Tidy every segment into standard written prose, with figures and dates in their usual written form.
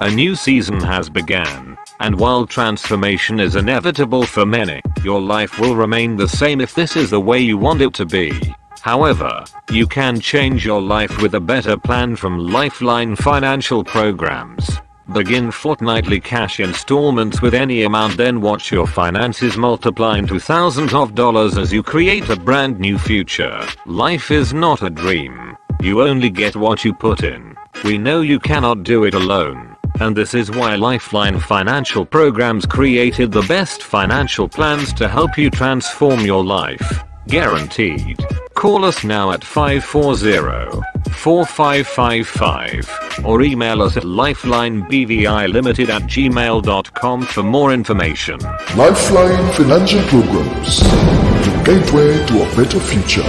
A new season has begun, and while transformation is inevitable for many, your life will remain the same if this is the way you want it to be. However, you can change your life with a better plan from Lifeline Financial Programs. Begin fortnightly cash installments with any amount, then watch your finances multiply into thousands of dollars as you create a brand new future. Life is not a dream. You only get what you put in. We know you cannot do it alone. And this is why Lifeline Financial Programs created the best financial plans to help you transform your life. Guaranteed. Call us now at 540-4555 or email us at lifelinebvilimited@gmail.com for more information. Lifeline Financial Programs, the gateway to a better future.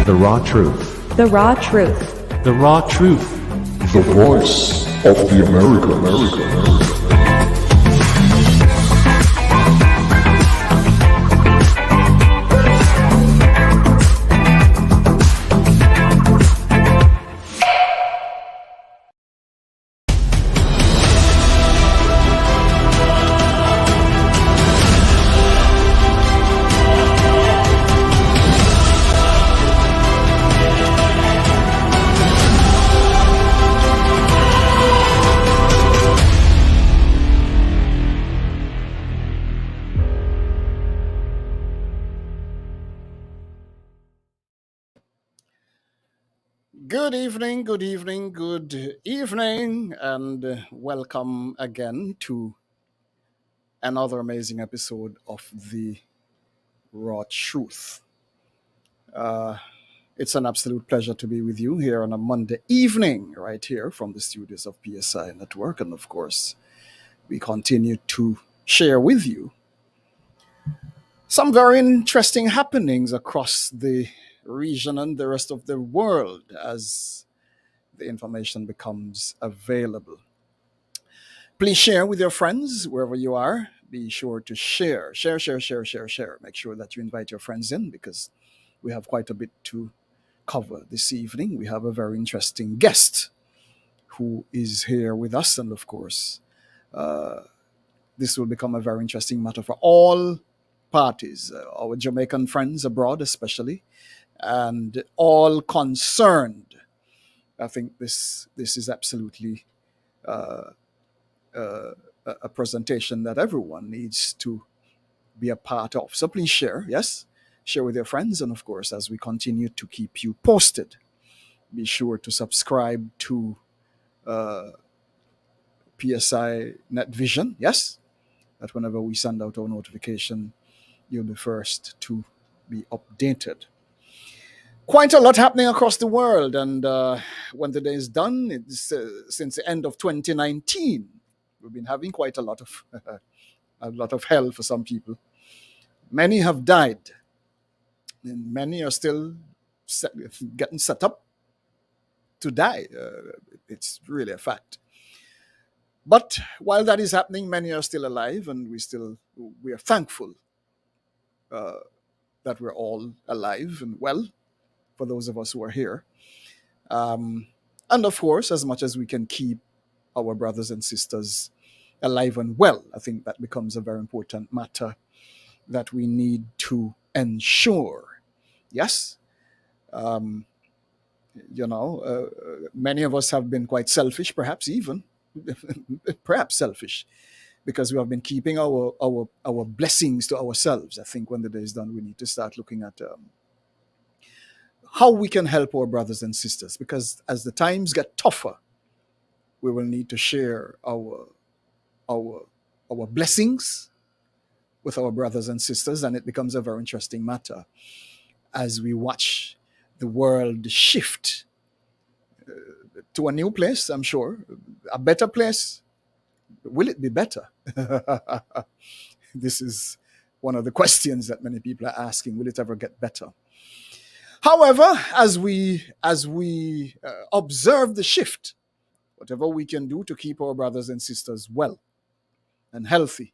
The raw truth. The raw truth. The raw truth. The voice of the America. Good evening, and welcome again to another amazing episode of The Raw Truth. It's an absolute pleasure to be with you here on a Monday evening, right here from the studios of PSI Network. And of course, we continue to share with you some very interesting happenings across the region and the rest of the world as the information becomes available. Please share with your friends wherever you are. Be sure to share. Make sure that you invite your friends in because we have quite a bit to cover this evening. We have a very interesting guest who is here with us, and of course, this will become a very interesting matter for all parties, our Jamaican friends abroad especially, and all concerned. I think this is absolutely a presentation that everyone needs to be a part of. So please share, yes, share with your friends, and of course, as we continue to keep you posted, be sure to subscribe to PSI Net Vision, yes, that whenever we send out our notification, you'll be first to be updated. Quite a lot happening across the world, and when the day is done, it's since the end of 2019, we've been having quite a lot of hell for some people. Many have died, and many are still getting set up to die. It's really a fact. But while that is happening, many are still alive, and we are thankful that we're all alive and well, for those of us who are here. And of course, as much as we can keep our brothers and sisters alive and well, I think that becomes a very important matter that we need to ensure. Yes? Many of us have been quite selfish, perhaps even, perhaps selfish, because we have been keeping our blessings to ourselves. I think when the day is done, we need to start looking at how we can help our brothers and sisters, because as the times get tougher, we will need to share our blessings with our brothers and sisters, and it becomes a very interesting matter as we watch the world shift to a new place. I'm sure a better place. Will it be better? This is one of the questions that many people are asking. Will it ever get better? However, as we observe the shift, whatever we can do to keep our brothers and sisters well and healthy,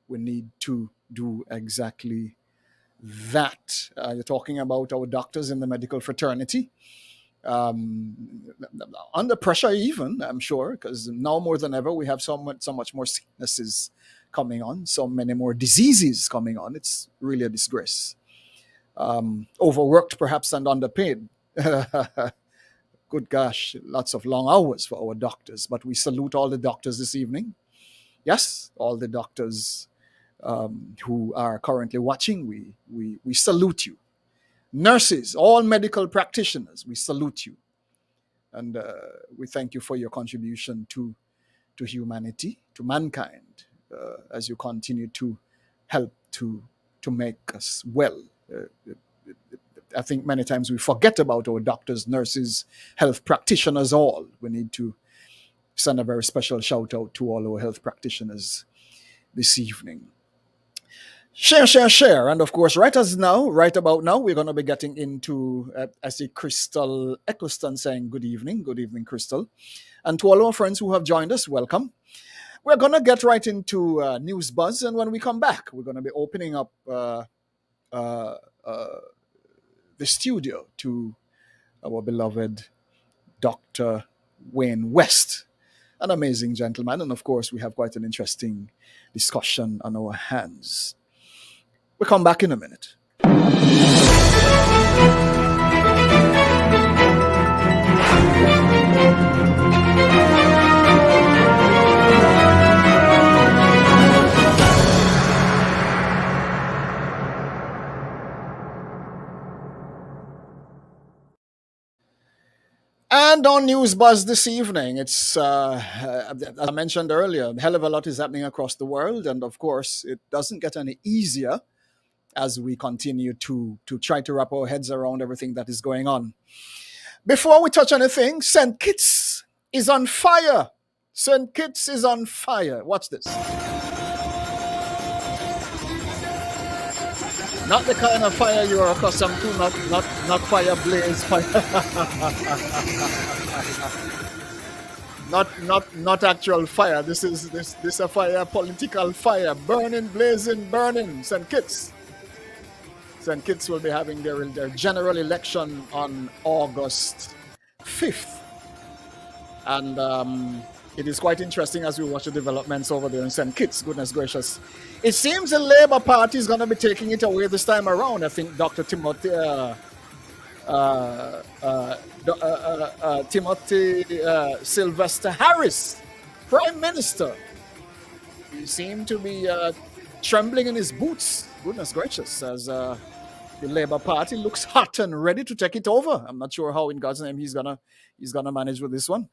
we need to do exactly that. You're talking about our doctors in the medical fraternity. Under pressure even, I'm sure, because now more than ever we have so much more sicknesses coming on, so many more diseases coming on. It's really a disgrace. Overworked perhaps and underpaid. Good gosh, lots of long hours for our doctors, but we salute all the doctors this evening. Yes, all the doctors who are currently watching, we salute you. Nurses, all medical practitioners, we salute you. And we thank you for your contribution to humanity, to mankind, as you continue to help to make us well. I think many times we forget about our doctors, nurses, health practitioners, all. We need to send a very special shout out to all our health practitioners this evening. Share. And of course, right about now, we're going to be getting into, I see Crystal Eccleston saying good evening, Crystal. And to all our friends who have joined us, welcome. We're going to get right into News Buzz. And when we come back, we're going to be opening up the studio to our beloved Dr. Wayne West, an amazing gentleman. And of course, we have quite an interesting discussion on our hands. We'll come back in a minute. And on News Buzz this evening, it's, as I mentioned earlier, a hell of a lot is happening across the world. And of course, it doesn't get any easier as we continue to try to wrap our heads around everything that is going on. Before we touch anything, St. Kitts is on fire. St. Kitts is on fire. Watch this. Not the kind of fire you are accustomed to, not fire blaze, fire. not actual fire. This is a fire, political fire, burning, blazing, burning. St. Kitts. St. Kitts will be having their general election on August 5th. And it is quite interesting as we watch the developments over there in St. Kitts. Goodness gracious. It seems the Labour Party is going to be taking it away this time around. I think Dr. Timothy Sylvester Harris, Prime Minister, he seemed to be trembling in his boots. Goodness gracious, as the Labour Party looks hot and ready to take it over. I'm not sure how, in God's name, he's gonna manage with this one.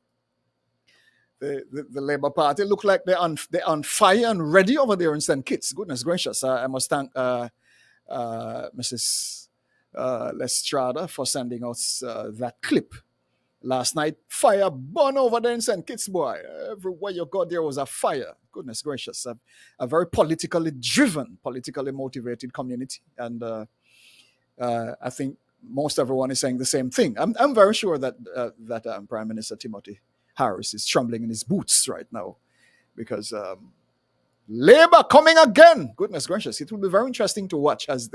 The Labour Party look like they're on fire and ready over there in St. Kitts. Goodness gracious! I must thank Mrs. Lestrada for sending us that clip last night. Fire burn over there in St. Kitts, boy. Everywhere you go, there was a fire. Goodness gracious! A very politically driven, politically motivated community, and I think most everyone is saying the same thing. I'm very sure that Prime Minister Timothy Harris is trembling in his boots right now because Labour coming again. Goodness gracious. It will be very interesting to watch as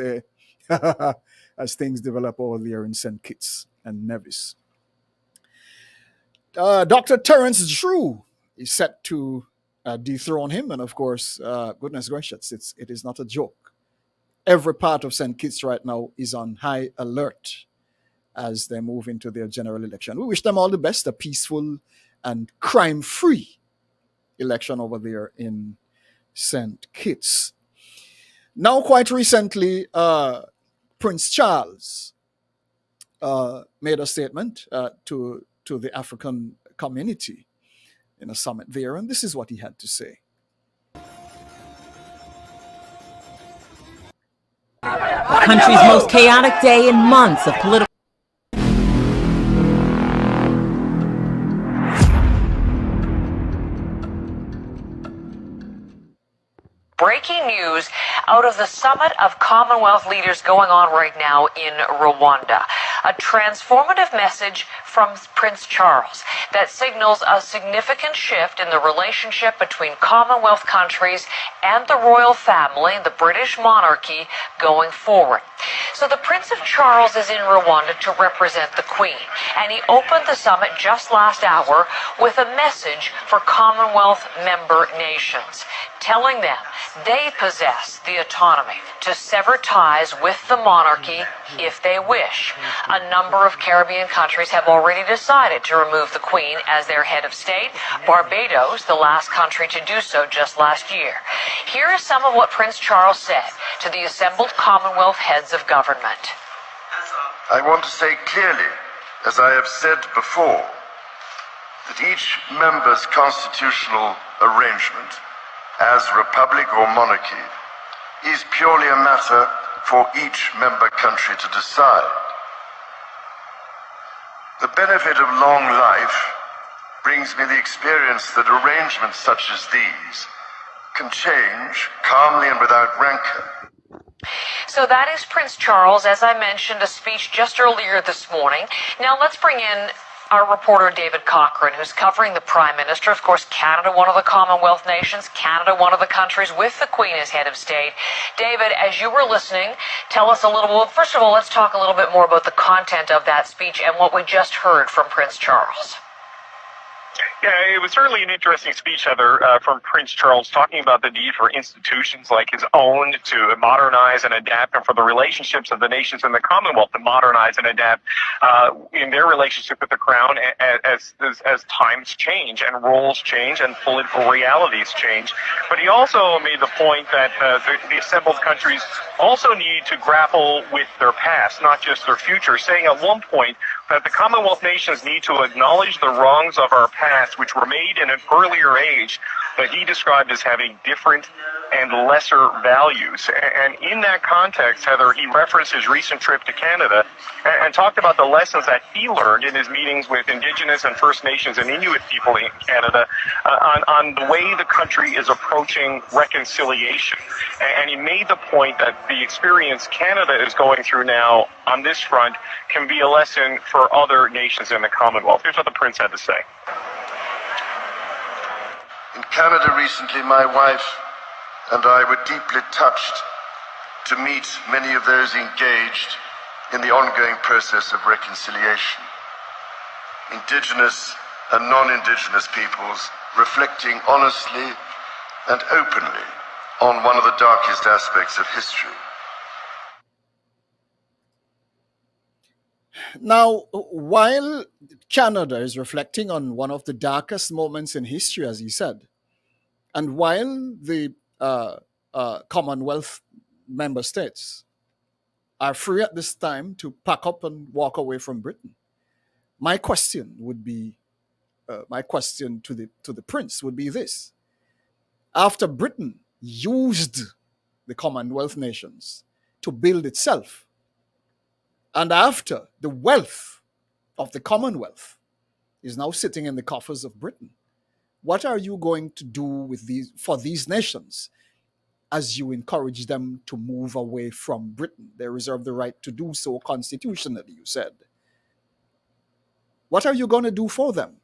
as things develop over there in St. Kitts and Nevis. Dr. Terence Drew is set to dethrone him. And of course, goodness gracious, it is not a joke. Every part of St. Kitts right now is on high alert as they move into their general election. We wish them all the best, a peaceful and crime-free election over there in St. Kitts. Now, quite recently, Prince Charles made a statement to the African community in a summit there, and this is what he had to say. The country's most chaotic day in months of political. Breaking news out of the summit of Commonwealth leaders going on right now in Rwanda. A transformative message from Prince Charles that signals a significant shift in the relationship between Commonwealth countries and the royal family, the British monarchy, going forward. So the Prince of Charles is in Rwanda to represent the Queen, and he opened the summit just last hour with a message for Commonwealth member nations, telling them they possess the autonomy to sever ties with the monarchy if they wish. A number of Caribbean countries have already decided to remove the Queen as their head of state. Barbados, the last country to do so just last year. Here is some of what Prince Charles said to the assembled Commonwealth heads of government. I want to say clearly, as I have said before, that each member's constitutional arrangement, as republic or monarchy, is purely a matter for each member country to decide. The benefit of long life brings me the experience that arrangements such as these can change calmly and without rancor. So that is Prince Charles, as I mentioned, a speech just earlier this morning. Now let's bring in our reporter David Cochran, who's covering the Prime Minister. Of course, Canada, one of the Commonwealth nations, Canada, one of the countries with the Queen as head of state. David, as you were listening, tell us a little, well, first of all, let's talk a little bit more about the content of that speech and what we just heard from Prince Charles. Yeah, it was certainly an interesting speech, Heather, from Prince Charles, talking about the need for institutions like his own to modernize and adapt, and for the relationships of the nations in the Commonwealth to modernize and adapt in their relationship with the Crown as times change and roles change and political realities change. But he also made the point that the assembled countries also need to grapple with their past, not just their future, saying at one point that the Commonwealth nations need to acknowledge the wrongs of our past, which were made in an earlier age, that he described as having different and lesser values. And in that context, Heather, he referenced his recent trip to Canada and talked about the lessons that he learned in his meetings with Indigenous and First Nations and Inuit people in Canada on the way the country is approaching reconciliation. And he made the point that the experience Canada is going through now on this front can be a lesson for other nations in the Commonwealth. Here's what the Prince had to say. In Canada recently, my wife and I were deeply touched to meet many of those engaged in the ongoing process of reconciliation. Indigenous and non-Indigenous peoples reflecting honestly and openly on one of the darkest aspects of history. Now, while Canada is reflecting on one of the darkest moments in history, as he said, and while the Commonwealth member states are free at this time to pack up and walk away from Britain, my question would be, my question to the Prince would be this: after Britain used the Commonwealth nations to build itself, and after the wealth of the Commonwealth is now sitting in the coffers of Britain, what are you going to do for these nations as you encourage them to move away from Britain? They reserve the right to do so constitutionally, you said. What are you going to do for them?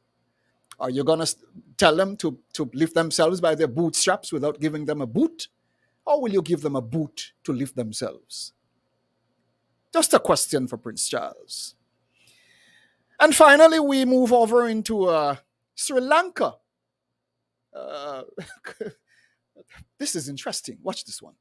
Are you going to tell them to lift themselves by their bootstraps without giving them a boot? Or will you give them a boot to lift themselves? Just a question for Prince Charles. And finally, we move over into Sri Lanka. This is interesting. Watch this one.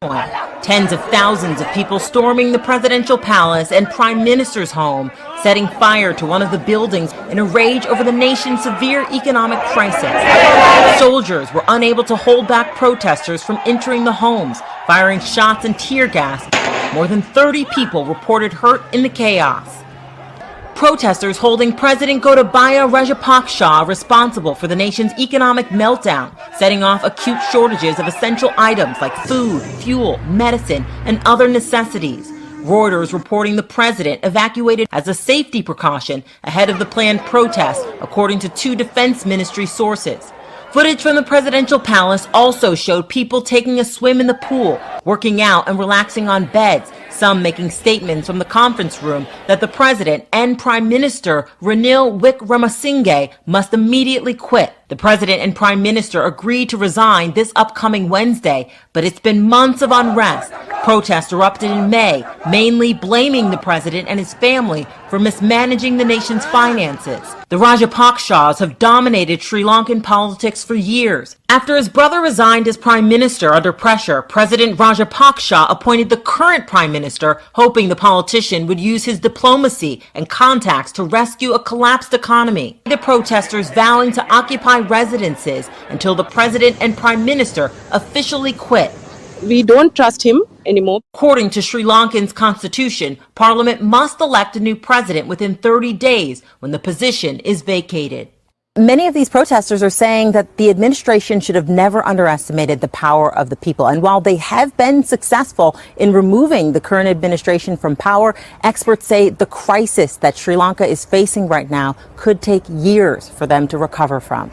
Tens of thousands of people storming the presidential palace and prime minister's home, setting fire to one of the buildings in a rage over the nation's severe economic crisis. Soldiers were unable to hold back protesters from entering the homes, firing shots and tear gas. More than 30 people reported hurt in the chaos. Protesters holding President Gotabaya Rajapaksa responsible for the nation's economic meltdown, setting off acute shortages of essential items like food, fuel, medicine, and other necessities. Reuters reporting the president evacuated as a safety precaution ahead of the planned protest, according to 2 defense ministry sources. Footage from the presidential palace also showed people taking a swim in the pool, working out and relaxing on beds, some making statements from the conference room that the president and Prime Minister Ranil Wickremesinghe must immediately quit. The president and prime minister agreed to resign this upcoming Wednesday, but it's been months of unrest. Protests erupted in May, mainly blaming the president and his family for mismanaging the nation's finances. The Rajapaksas have dominated Sri Lankan politics for years. After his brother resigned as prime minister under pressure, President Rajapaksa appointed the current prime minister, hoping the politician would use his diplomacy and contacts to rescue a collapsed economy. The protesters vowing to occupy residences until the president and prime minister officially quit. We don't trust him anymore. According to Sri Lankan's constitution, parliament must elect a new president within 30 days when the position is vacated. Many of these protesters are saying that the administration should have never underestimated the power of the people. And while they have been successful in removing the current administration from power, experts say the crisis that Sri Lanka is facing right now could take years for them to recover from.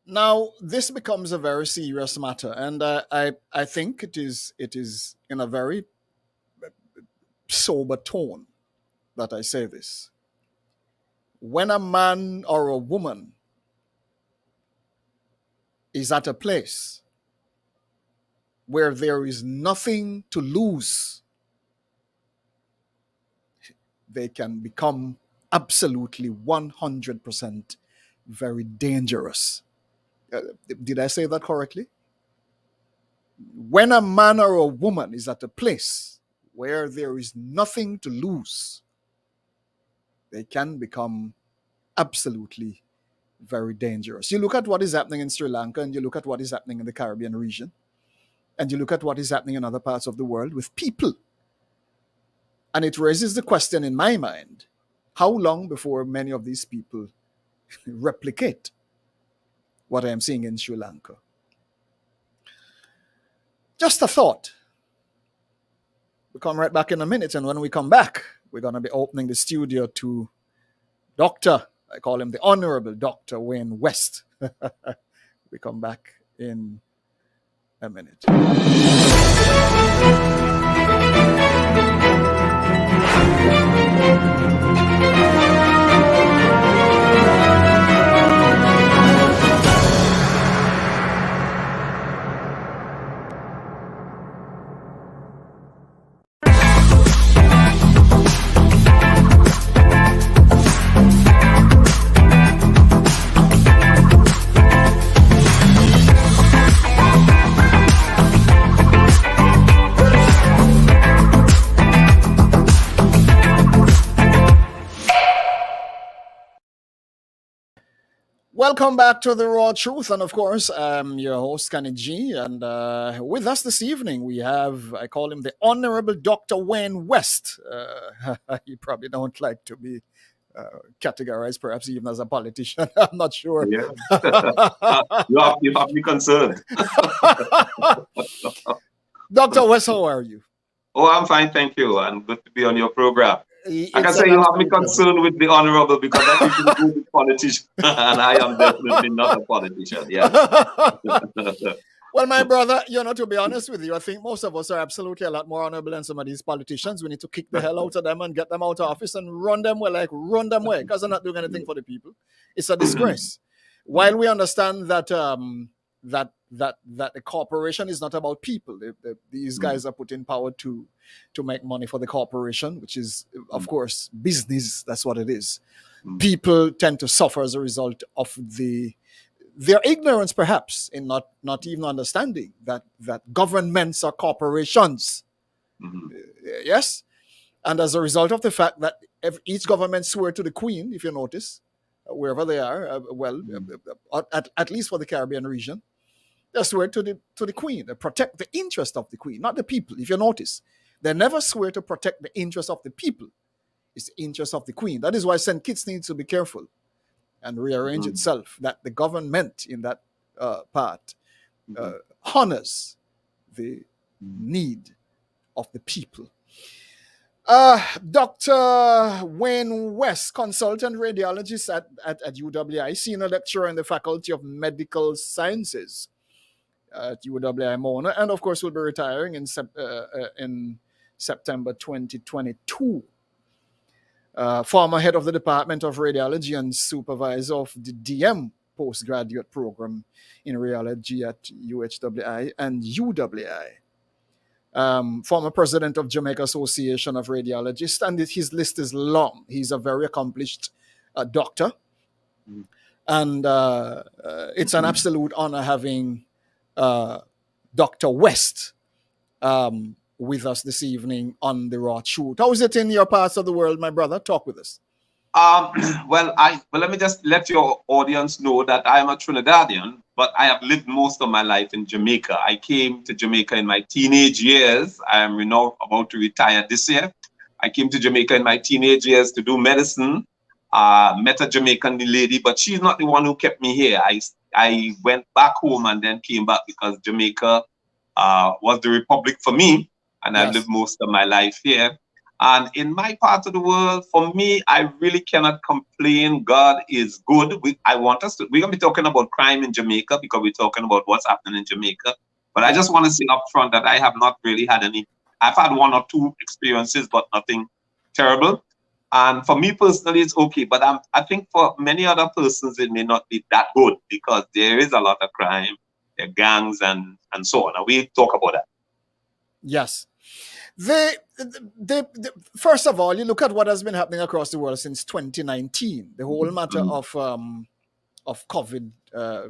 Now, this becomes a very serious matter, and I think it is in a very sober tone that I say this. When a man or a woman is at a place where there is nothing to lose, they can become absolutely 100% very dangerous. Did I say that correctly? When a man or a woman is at a place where there is nothing to lose, they can become absolutely very dangerous. You look at what is happening in Sri Lanka, and you look at what is happening in the Caribbean region, and you look at what is happening in other parts of the world with people. And it raises the question in my mind, how long before many of these people replicate what I am seeing in Sri Lanka? Just a thought. We'll come right back in a minute, and when we come back, we're going to be opening the studio to Dr. I call him the Honorable Dr. Wayne West. We come back in a minute. Welcome back to The Raw Truth, and of course, I'm your host, Kenny G, and with us this evening, we have, I call him the Honorable Dr. Wayne West. You probably don't like to be categorized, perhaps even as a politician. I'm not sure. Yeah. you have to be concerned. Dr. West, how are you? Oh, I'm fine, thank you, and good to be on your program. I can It's say an you have me absolute concerned with the honorable because I think you're a politician, and I am definitely not a politician. Yeah. Well, my brother, to be honest with you, I think most of us are absolutely a lot more honorable than some of these politicians. We need to kick the hell out of them and get them out of office and run them away, because they're not doing anything for the people. It's a disgrace. While we understand that that the corporation is not about people. These guys are put in power to make money for the corporation, which is, of course, business. That's what it is. People tend to suffer as a result of their ignorance, perhaps, in not even understanding that governments are corporations. Yes, and as a result of the fact that each government swear to the Queen, if you notice, wherever they are, at least for the Caribbean region, they swear to the Queen. They protect the interest of the Queen, not the people. If you notice, they never swear to protect the interest of the people. It's the interest of the Queen. That is why St. Kitts needs to be careful and rearrange itself, that the government in that part honors the need of the people. Dr. Wayne West, consultant radiologist at UWI, senior lecturer in the Faculty of Medical Sciences at UWI Mona, and of course will be retiring in September 2022. Former head of the Department of Radiology and supervisor of the DM postgraduate program in radiology at UHWI and UWI. Former president of Jamaica Association of Radiologists, and his list is long. He's a very accomplished doctor, and it's an absolute honor having Dr. West with us this evening on the Raw Truth. How is it in your parts of the world, my brother? Talk with us. Well, let me just let your audience know that I am a Trinidadian, but I have lived most of my life in Jamaica. I came to Jamaica in my teenage years. I am now about to retire this year. I came to Jamaica in my teenage years to do medicine. Met a Jamaican lady, but she's not the one who kept me here. I went back home and then came back because Jamaica was the republic for me, and I've lived most of my life here. And in my part of the world, for me, I really cannot complain. God is good. We're going to be talking about crime in Jamaica because we're talking about what's happening in Jamaica. But I just want to say up front that I have not really had any. I've had one or two experiences, but nothing terrible. And for me personally, it's okay. But I think for many other persons, it may not be that good because there is a lot of crime, there are gangs and so on. And we'll talk about that. Yes. First of all, you look at what has been happening across the world since 2019. The whole matter of COVID,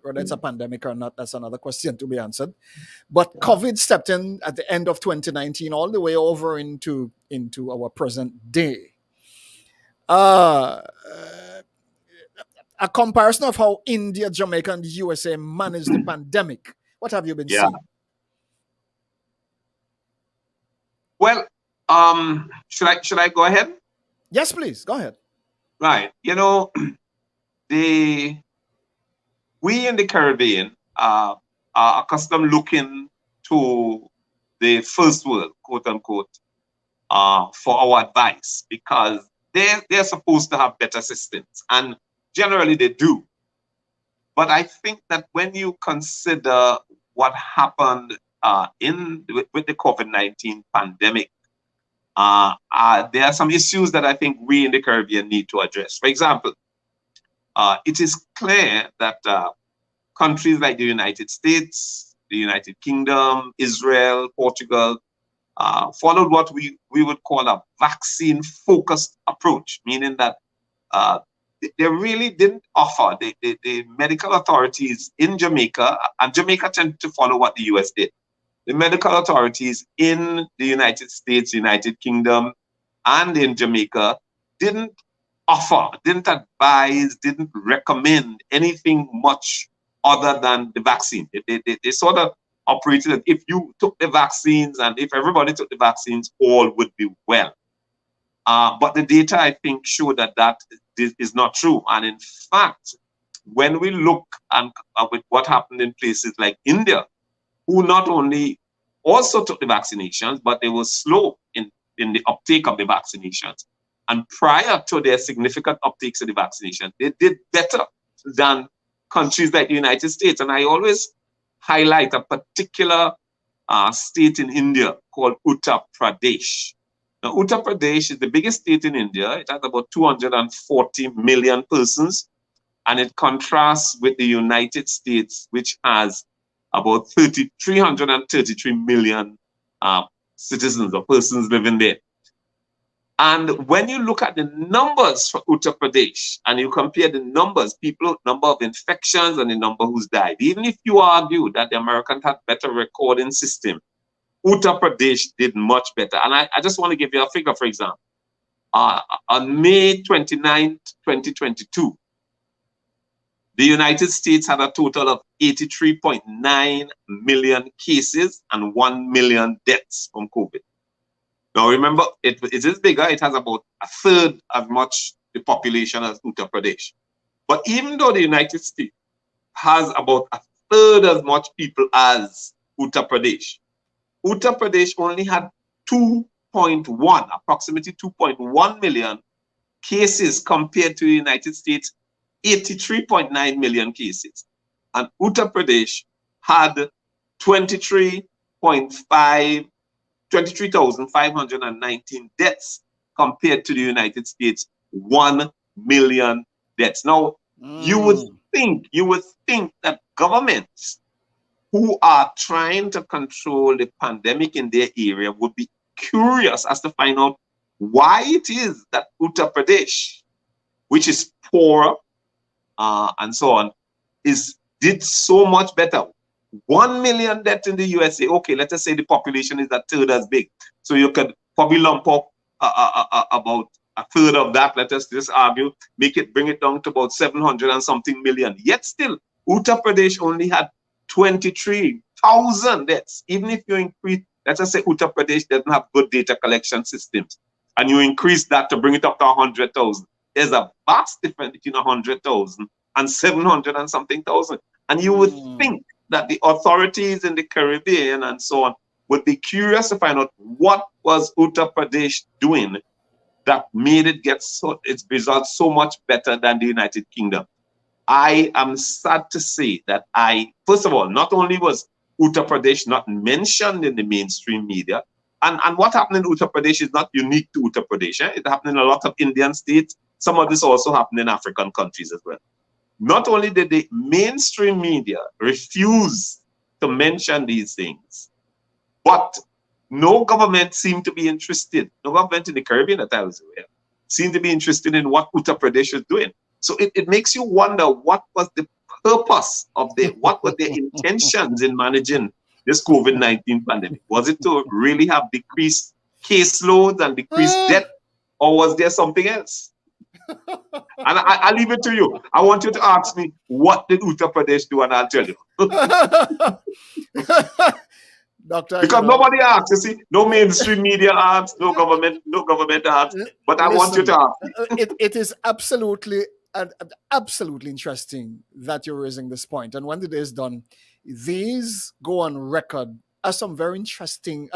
whether it's a pandemic or not, that's another question to be answered. But COVID stepped in at the end of 2019, all the way over into our present day. A comparison of how India, Jamaica, and the USA managed the pandemic. What have you been seeing? Well, should I go ahead? Yes, please. Go ahead. Right. You know, we in the Caribbean are accustomed looking to the first world, quote unquote, for our advice because they're supposed to have better systems, and generally they do. But I think that when you consider what happened with the COVID-19 pandemic, there are some issues that I think we in the Caribbean need to address. For example, it is clear that countries like the United States, the United Kingdom, Israel, Portugal, followed what we would call a vaccine-focused approach, meaning that they really didn't offer, the medical authorities in Jamaica, and Jamaica tended to follow what the US did. The medical authorities in the United States, United Kingdom, and in Jamaica didn't offer, didn't advise, didn't recommend anything much other than the vaccine. They sort of operated that if you took the vaccines and if everybody took the vaccines, all would be well. But the data, I think, show that is not true. And in fact, when we look with what happened in places like India, who not only also took the vaccinations, but they were slow in the uptake of the vaccinations. And prior to their significant uptakes of the vaccination, they did better than countries like the United States. And I always highlight a particular state in India called Uttar Pradesh. Now, Uttar Pradesh is the biggest state in India. It has about 240 million persons. And it contrasts with the United States, which has about 333 million citizens or persons living there. And when you look at the numbers for Uttar Pradesh and you compare the numbers, number of infections and the number who's died, even if you argue that the Americans had better recording system, Uttar Pradesh did much better. And I just want to give you a figure, for example. On May 29th, 2022, the United States had a total of 83.9 million cases and 1 million deaths from COVID. Now remember, it is bigger. It has about a third as much the population as Uttar Pradesh. But even though the United States has about a third as much people as Uttar Pradesh only had 2.1, approximately 2.1 million cases compared to the United States 83.9 million cases. And Uttar Pradesh had 23,519 deaths compared to the United States 1 million deaths. Now, you would think that governments who are trying to control the pandemic in their area would be curious as to find out why it is that Uttar Pradesh, which is poor and so on, did so much better. 1 million deaths in the USA. Okay, let us say the population is a third as big. So you could probably lump up about a third of that. Let us just argue, bring it down to about 700 and something million. Yet still, Uttar Pradesh only had 23,000 deaths. Even if you increase, let us say Uttar Pradesh doesn't have good data collection systems, and you increase that to bring it up to 100,000. There's a vast difference between 100,000 and 700 and something thousand. And you would think that the authorities in the Caribbean and so on would be curious to find out what was Uttar Pradesh doing that made it get its results so much better than the United Kingdom. I am sad to say that first of all, not only was Uttar Pradesh not mentioned in the mainstream media, and what happened in Uttar Pradesh is not unique to Uttar Pradesh. It happened in a lot of Indian states. Some of this also happened in African countries as well. Not only did the mainstream media refuse to mention these things, but no government seemed to be interested. No government in the Caribbean that I was aware seemed to be interested in what Uttar Pradesh is doing. So it makes you wonder what was the purpose of what were their intentions in managing this COVID-19 pandemic? Was it to really have decreased caseloads and decreased death, or was there something else? And I'll leave it to you. I want you to ask me, what did Uttar Pradesh do? And I'll tell you. Doctor, because nobody asks, you see, no mainstream media asks, no government asks, but I want you to ask. It is absolutely interesting that you're raising this point. And when the day is done, these go on record as a very interesting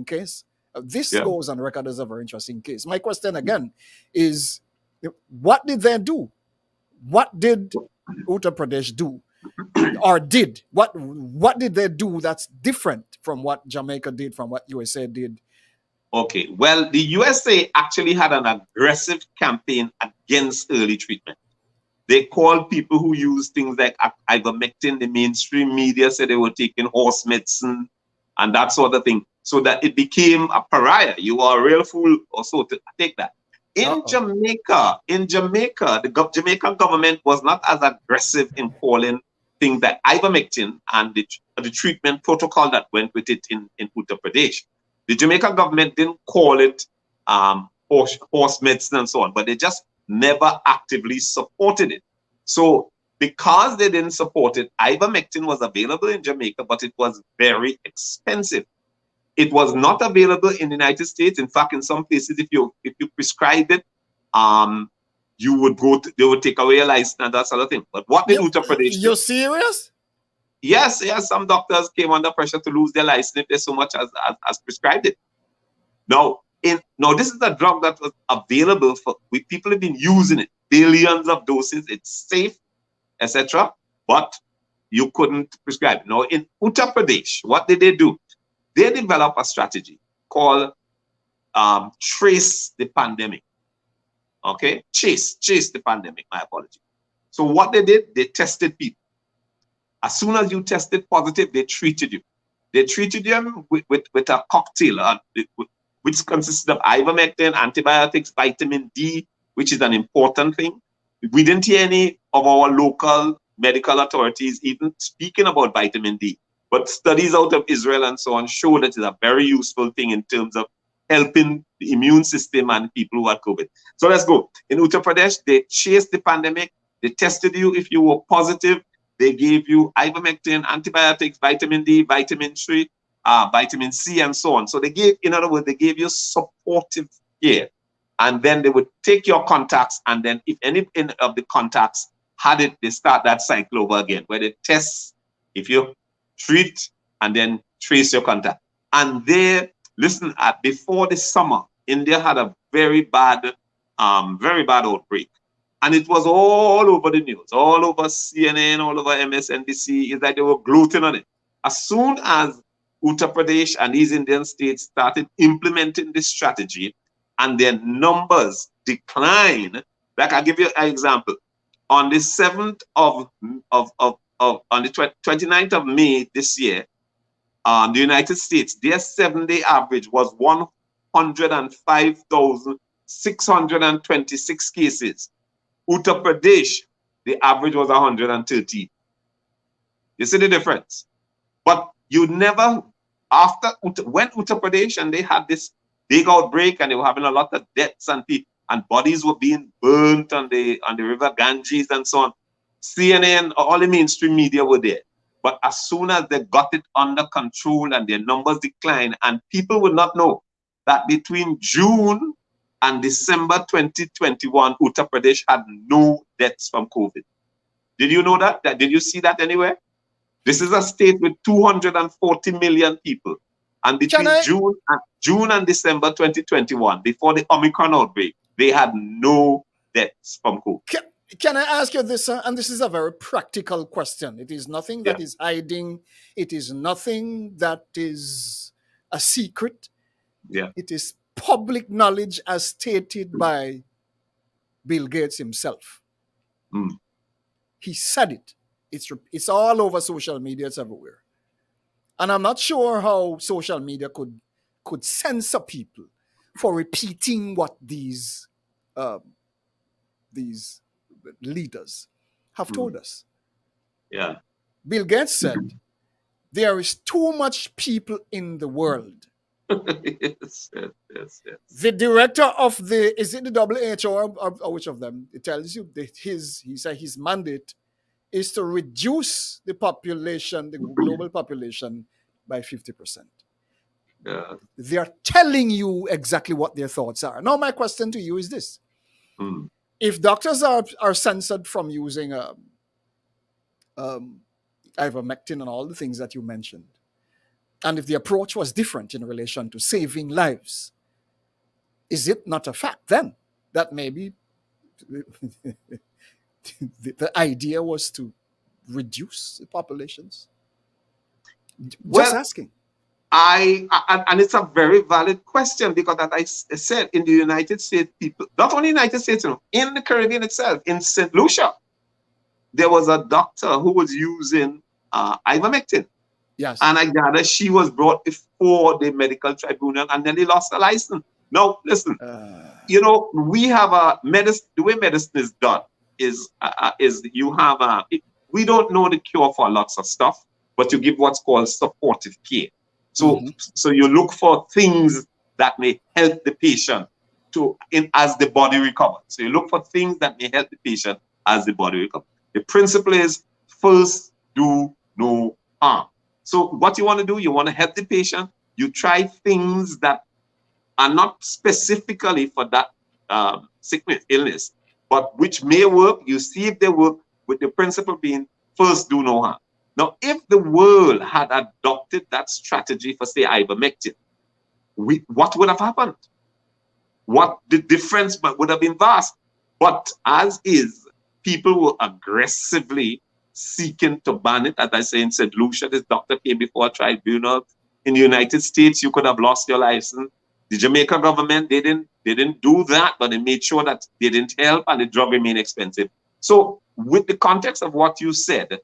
case. This goes on record as a very interesting case. My question again is, what did they do? What did Uttar Pradesh do? Or did? What did they do that's different from what Jamaica did, from what USA did? Okay, well, the USA actually had an aggressive campaign against early treatment. They called people who use things like ivermectin. The mainstream media said they were taking horse medicine and that sort of thing, so that it became a pariah. You are a real fool or so to take that. In Jamaica, the Jamaican government was not as aggressive in calling things like ivermectin and the treatment protocol that went with it in Uttar Pradesh. The Jamaican government didn't call it horse medicine and so on, but they just never actively supported it. So because they didn't support it, ivermectin was available in Jamaica, but it was very expensive. It was not available in the United States. In fact, in some places, if you prescribed it, they would take away a license and that sort of thing. But what did Uttar Pradesh do? You're serious? Yes. Some doctors came under pressure to lose their license if they so much as prescribed it. Now, this is a drug that was available people have been using it, billions of doses. It's safe, etc. But you couldn't prescribe it. Now, in Uttar Pradesh, what did they do? They developed a strategy called Trace the Pandemic. Okay? Chase the pandemic, my apology. So what they did, they tested people. As soon as you tested positive, they treated you. They treated you with a cocktail, which consisted of ivermectin, antibiotics, vitamin D, which is an important thing. We didn't hear any of our local medical authorities even speaking about vitamin D. But studies out of Israel and so on show that it's a very useful thing in terms of helping the immune system and people who had COVID. So let's go. In Uttar Pradesh, they chased the pandemic. They tested you. If you were positive, they gave you ivermectin, antibiotics, vitamin D, vitamin C, vitamin C, and so on. So they gave, in other words, they gave you supportive care. And then they would take your contacts, and then if any of the contacts had it, they start that cycle over again, where they test, if you treat, and then trace your contact. And they, listen, before the summer, India had a very bad outbreak. And it was all over the news, all over CNN, all over MSNBC. It's like they were gloating on it. As soon as Uttar Pradesh and these Indian states started implementing this strategy, and their numbers decline, like I'll give you an example. On the 7th on the 29th of May this year, the United States, their 7-day average was 105,626 cases. Uttar Pradesh, the average was 113. You see the difference? But you never, when Uttar Pradesh and they had this big outbreak and they were having a lot of deaths and bodies were being burnt on the river Ganges and so on, CNN, all the mainstream media were there. But as soon as they got it under control and their numbers declined, and people would not know that between June and December 2021, Uttar Pradesh had no deaths from COVID. Did you know that? Did you see that anywhere? This is a state with 240 million people. And between June and December 2021, before the Omicron outbreak, they had no deaths from COVID. Can I ask you this? And this is a very practical question. It is nothing that is hiding. It is nothing that is a secret. Yeah. It is public knowledge as stated by Bill Gates himself. Mm. He said it. It's all over social media. It's everywhere. And I'm not sure how social media could censor people for repeating what these leaders have told us. Yeah. Bill Gates said, there is too much people in the world. yes. The director of is it the WHO or which of them? It tells you that he said his mandate is to reduce the population, the global population, by 50%. Yeah. They are telling you exactly what their thoughts are. Now, my question to you is this. Mm. If doctors are censored from using ivermectin and all the things that you mentioned, and if the approach was different in relation to saving lives, is it not a fact then that maybe the idea was to reduce the populations? Just asking. And it's a very valid question, because as I said, in the United States, people, not only United States, in the Caribbean itself, in St. Lucia, there was a doctor who was using ivermectin. Yes. And I gather she was brought before the medical tribunal and then they lost her license. Now, listen, we have the way medicine is done is you have we don't know the cure for lots of stuff, but you give what's called supportive care. So, so you look for things that may help the patient as the body recovers. So you look for things that may help the patient as the body recovers. The principle is first do no harm. So what you want to do, you want to help the patient. You try things that are not specifically for that sickness, illness, but which may work. You see if they work, with the principle being first do no harm. Now, if the world had adopted that strategy for, say, ivermectin, what would have happened? What the difference would have been vast. But as is, people were aggressively seeking to ban it. As I say, in St. Lucia, this doctor came before a tribunal. In the United States, you could have lost your license. The Jamaica government, they didn't do that, but they made sure that they didn't help and the drug remained expensive. So with the context of what you said,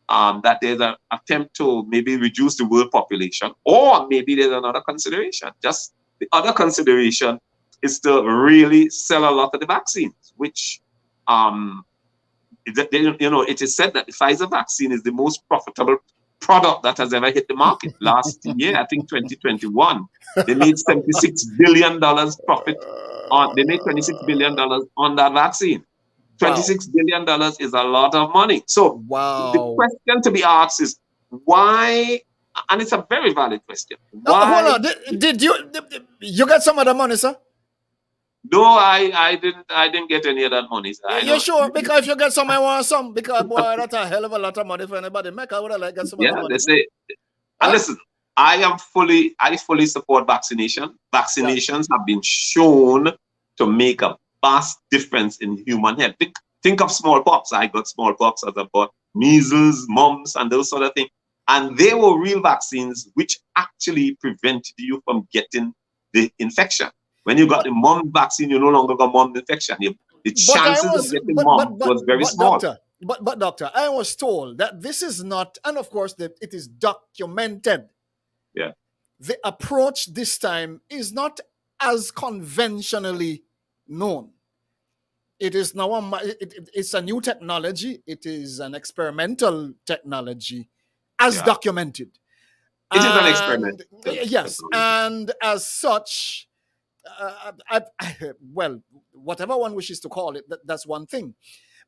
that there's an attempt to maybe reduce the world population, or maybe there's another consideration. Just the other consideration is to really sell a lot of the vaccines, which, it is said that the Pfizer vaccine is the most profitable product that has ever hit the market. Last year, I think 2021, they made $76 billion profit they made $26 billion on that vaccine. $26 billion is a lot of money. So the question to be asked is why, and it's a very valid question. Why? Hold on. Did you got some of the money, sir? No, I didn't get any of that money. You sure? Because if you get some, I want some. Because boy, that's a hell of a lot of money for anybody. Make I would have like got some of the money. They say, and listen, I fully support vaccination. Vaccinations have been shown to make a vast difference in human health. Think of smallpox. I got smallpox as I bought measles, mumps, and those sort of things. And they were real vaccines which actually prevented you from getting the infection. When you got the mumps vaccine, you no longer got mumps infection. The chances of getting mumps was very small. Doctor, I was told that this is not, and of course that it is documented. Yeah. The approach this time is not as conventionally known. It is now it's a new technology. It is an experimental technology, as documented. It is an experiment. Yes, and as such, well, whatever one wishes to call it, that's one thing.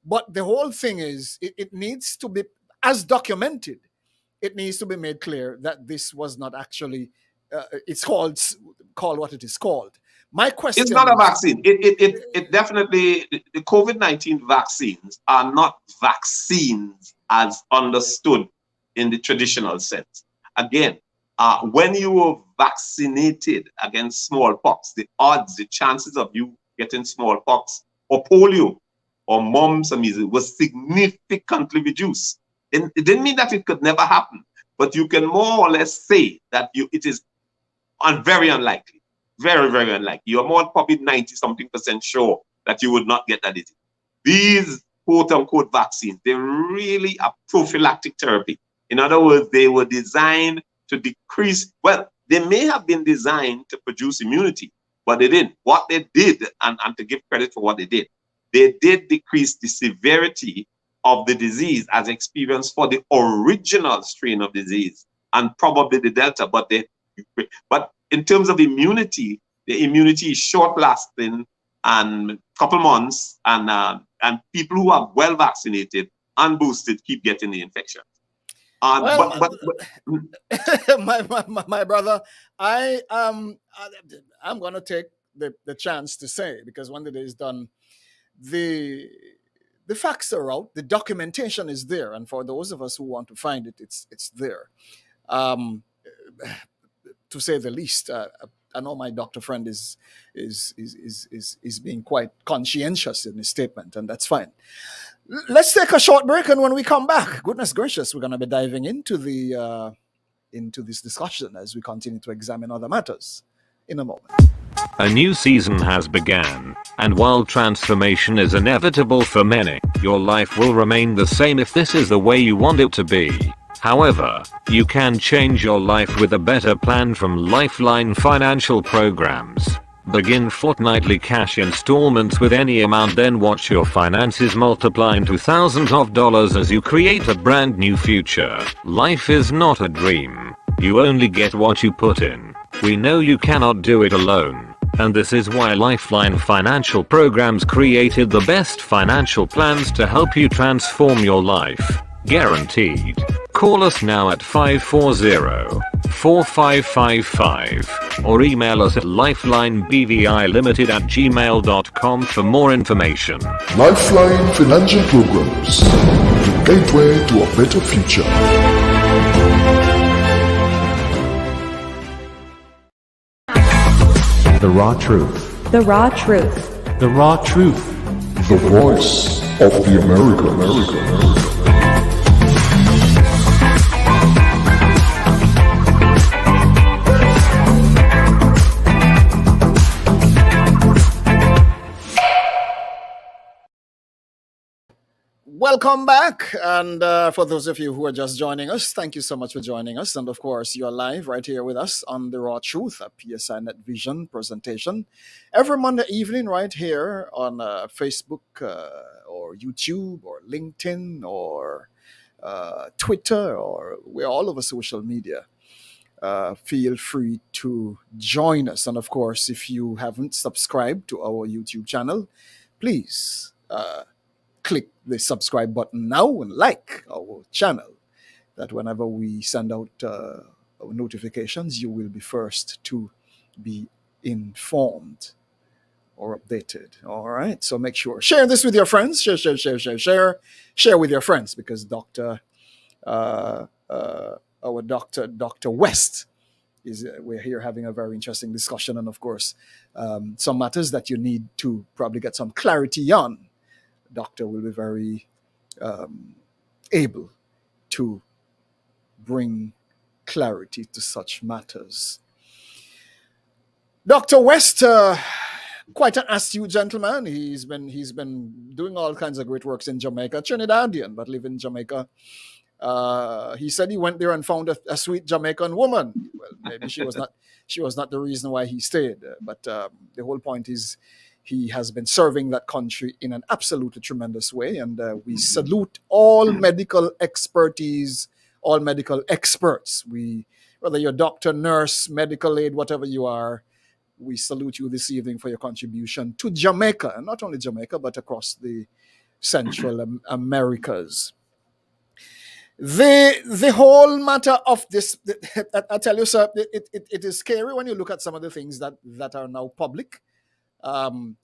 But the whole thing is, it needs to be, as documented, it needs to be made clear that this was not actually, it's called what it is called. My question It's not a vaccine. It definitely, the COVID-19 vaccines are not vaccines as understood in the traditional sense. Again, when you were vaccinated against smallpox, the odds, the chances of you getting smallpox or polio or mumps or measles was significantly reduced. It didn't mean that it could never happen, but you can more or less say that it is very unlikely, very, very unlikely. You're more probably 90-something% sure that you would not get that disease. These quote-unquote vaccines, they're really a prophylactic therapy. In other words, they were designed to decrease, well, they may have been designed to produce immunity, but they didn't. What they did, and to give credit for what they did decrease the severity of the disease as experienced for the original strain of disease and probably the Delta. But in terms of immunity, the immunity is short-lasting and a couple months, and people who are well vaccinated and boosted keep getting the infection. My brother, I'm gonna take the chance to say, because when the day is done, the facts are out, the documentation is there, and for those of us who want to find it, it's there. To say the least, I know my doctor friend is being quite conscientious in his statement, and that's fine. Let's take a short break, and when we come back, goodness gracious, we're going to be diving into this discussion as we continue to examine other matters in a moment. A new season has begun, and while transformation is inevitable for many, your life will remain the same if this is the way you want it to be. However, you can change your life with a better plan from Lifeline Financial Programs. Begin fortnightly cash installments with any amount, then watch your finances multiply into thousands of dollars as you create a brand new future. Life is not a dream. You only get what you put in. We know you cannot do it alone. And this is why Lifeline Financial Programs created the best financial plans to help you transform your life. Guaranteed. Call us now at 540-4555 or email us at lifelinebvilimited@gmail.com for more information. Lifeline Financial Programs, the gateway to a better future. The raw truth. The raw truth. The raw truth. The voice of the America. Welcome back. And for those of you who are just joining us, thank you so much for joining us. And of course, you're live right here with us on The Raw Truth, a PSI Net Vision presentation. Every Monday evening, right here on Facebook or YouTube or LinkedIn or Twitter, or we're all over social media. Feel free to join us. And of course, if you haven't subscribed to our YouTube channel, please click the subscribe button now and like our channel, that whenever we send out our notifications, you will be first to be informed or updated. All right, so make sure, share this with your friends. Share with your friends, because our Dr. West is we're here having a very interesting discussion, and of course some matters that you need to probably get some clarity on. Doctor will be very able to bring clarity to such matters. Dr. West, quite an astute gentleman. He's been doing all kinds of great works in Jamaica, Trinidadian, but live in Jamaica. He said he went there and found a sweet Jamaican woman. Well, maybe she was not the reason why he stayed, but the whole point is he has been serving that country in an absolutely tremendous way, and we salute all medical expertise, all medical experts. Whether you're doctor, nurse, medical aid, whatever you are, we salute you this evening for your contribution to Jamaica, and not only Jamaica, but across the Central Americas. The whole matter of this, I tell you, sir, it is scary when you look at some of the things that are now public.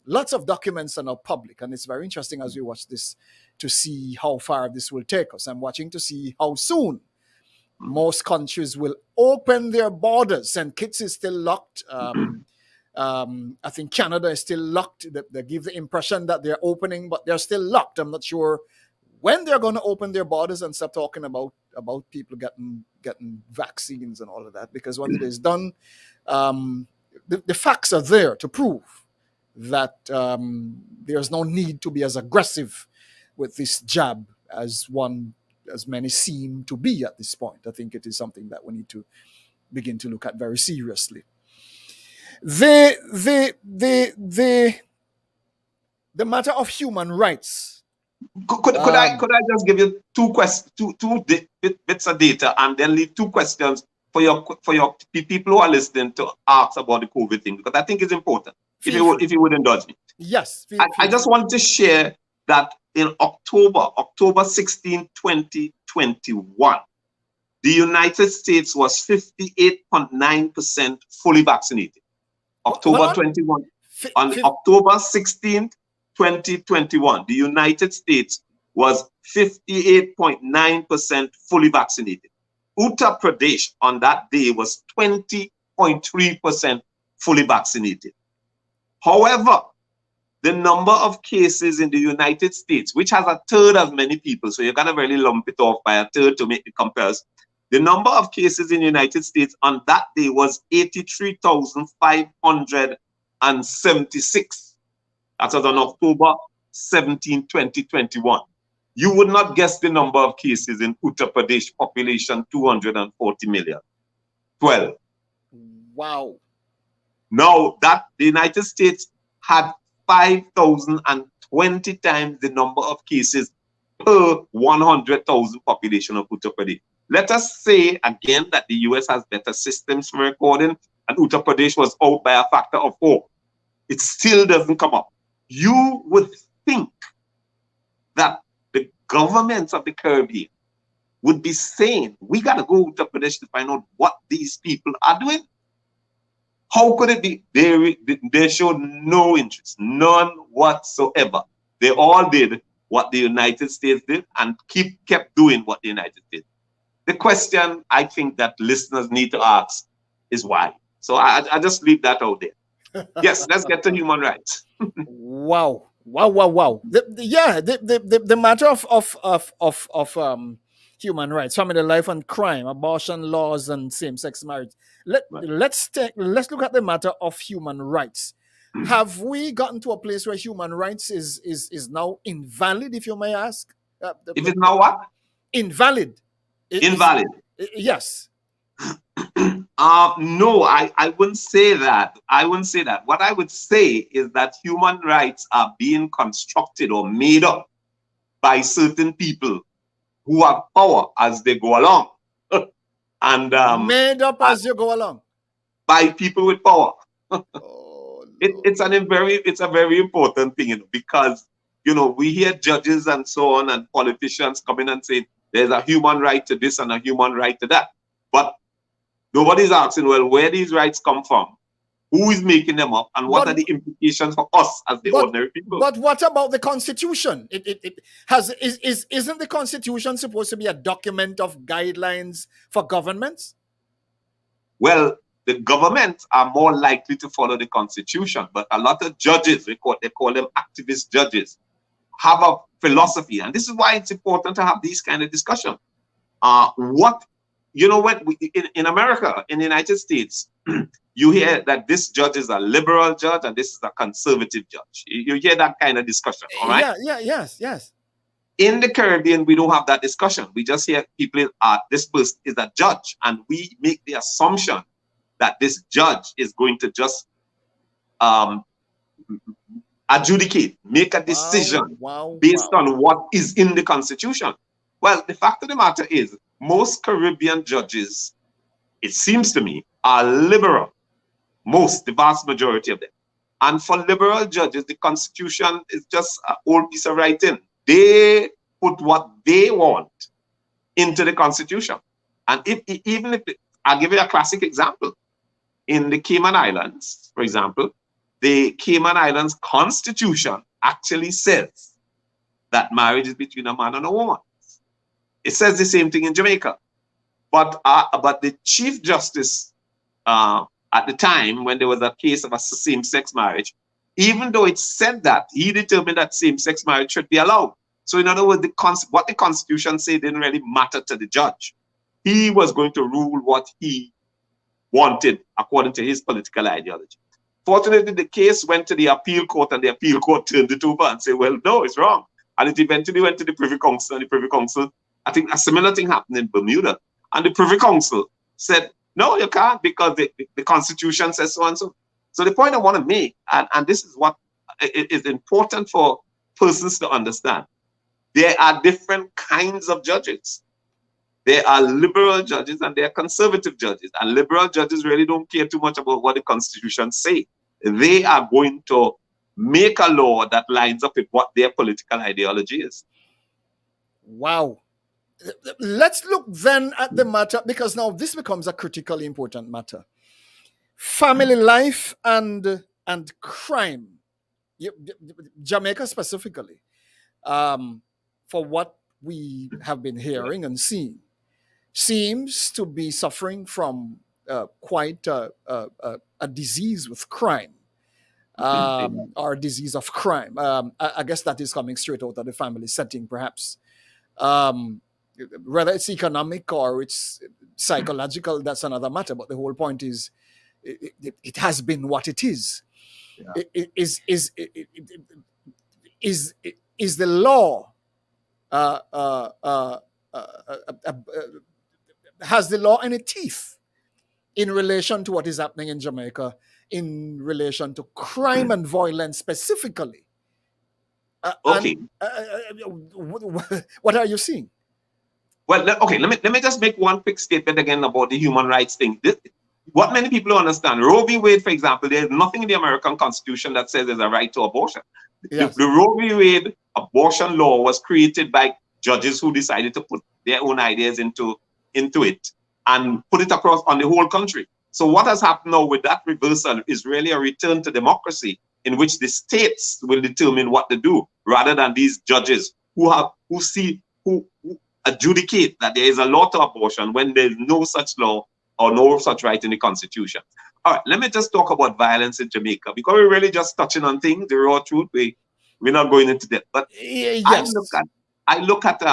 Lots of documents are now public, and it's very interesting as we watch this to see how far this will take us. I'm watching to see how soon most countries will open their borders. St. Kitts is still locked. I think Canada is still locked. They give the impression that they're opening, but they're still locked. I'm not sure when they're going to open their borders and stop talking about people getting vaccines and all of that, because when it is done, the facts are there to prove that there's no need to be as aggressive with this jab as many seem to be at this point. I think it is something that we need to begin to look at very seriously. The matter of human rights. Could I just give you two bits of data and then leave two questions for your people who are listening to ask about the COVID thing, because I think it's important. If you would indulge me. Yes. I just want to share that in October 16, 2021, the United States was 58.9% fully vaccinated. October 16, 2021, the United States was 58.9% fully vaccinated. Uttar Pradesh on that day was 20.3% fully vaccinated. However, the number of cases in the United States, which has a third as many people, so you're going to really lump it off by a third to make the comparison. The number of cases in the United States on that day was 83,576. That was on October 17, 2021. You would not guess the number of cases in Uttar Pradesh, population 240 million. 12. Wow. Now, that the United States had 5,020 times the number of cases per 100,000 population of Uttar Pradesh. Let us say again that the US has better systems for recording, and Uttar Pradesh was out by a factor of 4. It still doesn't come up. You would think that the governments of the Caribbean would be saying, we got to go to Uttar Pradesh to find out what these people are doing. How could it be? They showed no interest, none whatsoever. They all did what the United States did and kept doing what the United States did. The question I think that listeners need to ask is why. So I just leave that out there. Yes, let's get to human rights. Wow. The matter of human rights, family life and crime, abortion laws, and same-sex marriage. Let's look at the matter of human rights. Have we gotten to a place where human rights is now invalid, if you may ask? If it's not what? Invalid. Invalid. Yes. No, I wouldn't say that. I wouldn't say that. What I would say is that human rights are being constructed or made up by certain people who have power as they go along. And made up as you go along. By people with power. Oh, it's a very important thing, because we hear judges and so on and politicians come in and say there's a human right to this and a human right to that. But nobody's asking, well, where these rights come from? Who is making them up? And what are the implications for us as the ordinary people? But what about the Constitution? Isn't the Constitution supposed to be a document of guidelines for governments? Well, the governments are more likely to follow the Constitution, but a lot of judges, they call them activist judges, have a philosophy. And this is why it's important to have these kind of discussions. In America, in the United States, you hear that this judge is a liberal judge and this is a conservative judge. You hear that kind of discussion, all right? Yes. In the Caribbean, we don't have that discussion. We just hear people, this person is a judge, and we make the assumption that this judge is going to just adjudicate, make a decision based on what is in the Constitution. Well, the fact of the matter is, most Caribbean judges, it seems to me, are liberal. The vast majority of them. And for liberal judges, the Constitution is just an old piece of writing. They put what they want into the Constitution. And I'll give you a classic example. In the Cayman Islands, for example, the Cayman Islands Constitution actually says that marriage is between a man and a woman. It says the same thing in Jamaica. But the Chief Justice at the time, when there was a case of a same-sex marriage, even though it said that, he determined that same-sex marriage should be allowed. So in other words, what the Constitution said didn't really matter to the judge. He was going to rule what he wanted according to his political ideology. Fortunately, the case went to the appeal court, and the appeal court turned it over and said, well, no, it's wrong. And it eventually went to the Privy Council, and the Privy Council, I think a similar thing happened in Bermuda. And the Privy Council said, no, you can't, because the Constitution says so and so. So the point I want to make, and this is what is important for persons to understand, there are different kinds of judges. There are liberal judges and there are conservative judges. And liberal judges really don't care too much about what the Constitution says. They are going to make a law that lines up with what their political ideology is. Wow. Let's look then at the matter, because now this becomes a critically important matter. Family life and crime. Jamaica specifically, for what we have been hearing and seeing, seems to be suffering from quite a disease with crime, or a disease of crime. I guess that is coming straight out of the family setting, perhaps. Whether it's economic or it's psychological, that's another matter. But the whole point is, it has been what it is. Yeah. Is the law has the law any teeth in relation to what is happening in Jamaica, in relation to crime and violence specifically? Okay. What are you seeing? Well, okay, let me just make one quick statement again about the human rights thing. What many people don't understand, Roe v. Wade, for example, there's nothing in the American Constitution that says there's a right to abortion. Yes. The Roe v. Wade abortion law was created by judges who decided to put their own ideas into it and put it across on the whole country. So what has happened now with that reversal is really a return to democracy, in which the states will determine what to do, rather than these judges who adjudicate that there is a law to abortion when there is no such law or no such right in the Constitution. All right, let me just talk about violence in Jamaica, because we're really just touching on things, the raw truth. We're not going into depth. But yes. I look at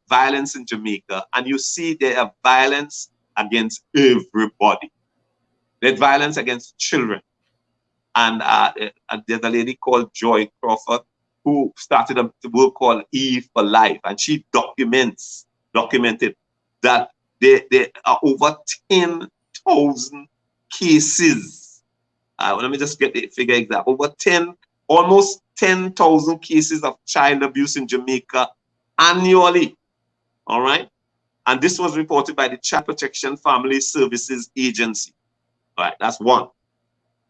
violence in Jamaica, and you see there are violence against everybody. There's violence against children. And there's a lady called Joy Crawford, who started a work called E for Life, and she documented that there are over 10,000 cases. Let me just get the figure exact. Almost 10,000 cases of child abuse in Jamaica annually. All right. And this was reported by the Child Protection Family Services Agency. All right. That's one.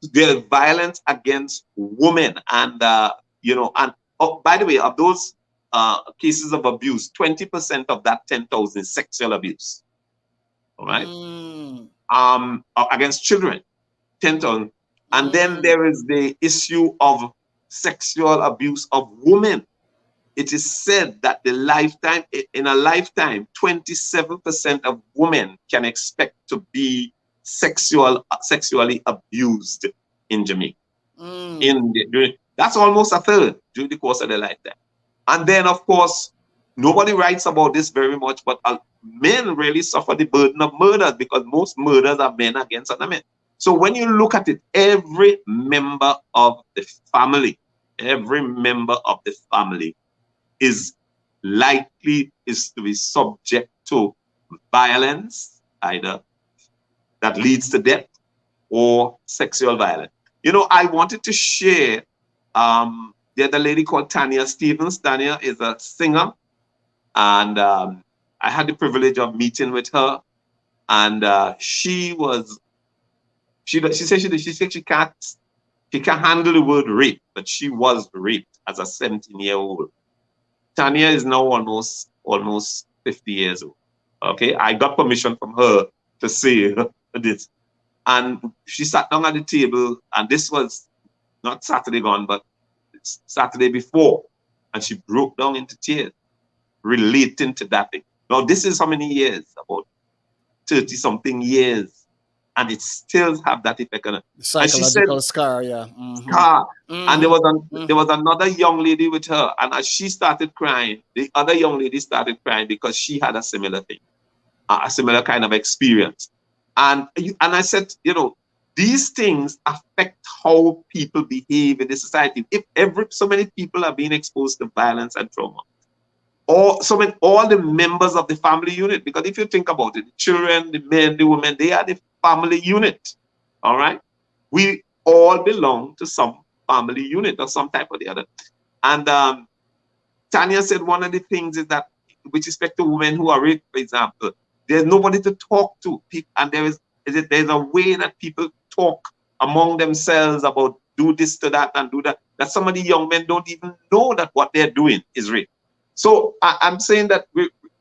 There's violence against women. And, by the way, of those cases of abuse, 20% of that 10,000 is sexual abuse. All right. Against children, 10,000. And then there is the issue of sexual abuse of women. It is said that in a lifetime, 27% of women can expect to be sexually abused in Jamaica. That's almost a third during the course of their lifetime. And then, of course, nobody writes about this very much, but men really suffer the burden of murders because most murders are men against other men. So when you look at it, every member of the family is likely to be subject to violence, either that leads to death or sexual violence. I wanted to share the other lady called Tanya Stevens. Tanya is a singer, and I had the privilege of meeting with her, and she said she can't handle the word rape, but she was raped as a 17-year-old. Tanya is now almost 50 years old. Okay, I got permission from her to say this, and she sat down at the table, and this was not Saturday gone, but Saturday before, and she broke down into tears, relating to that thing. Now, this is how many years? About 30-something years, and it still have that effect on her. The psychological scar, yeah. Scar. And there was another young lady with her, and as she started crying, the other young lady started crying because she had a similar thing, a similar kind of experience. And I said, these things affect how people behave in the society. If so many people are being exposed to violence and trauma, all the members of the family unit, because if you think about it, the children, the men, the women, they are the family unit. All right, we all belong to some family unit or some type of the other. And Tanya said one of the things is that with respect to women who are raped, for example, there's nobody to talk to, and there's a way that people talk among themselves about do this to that and do that some of the young men don't even know that what they're doing is rape. So I'm saying that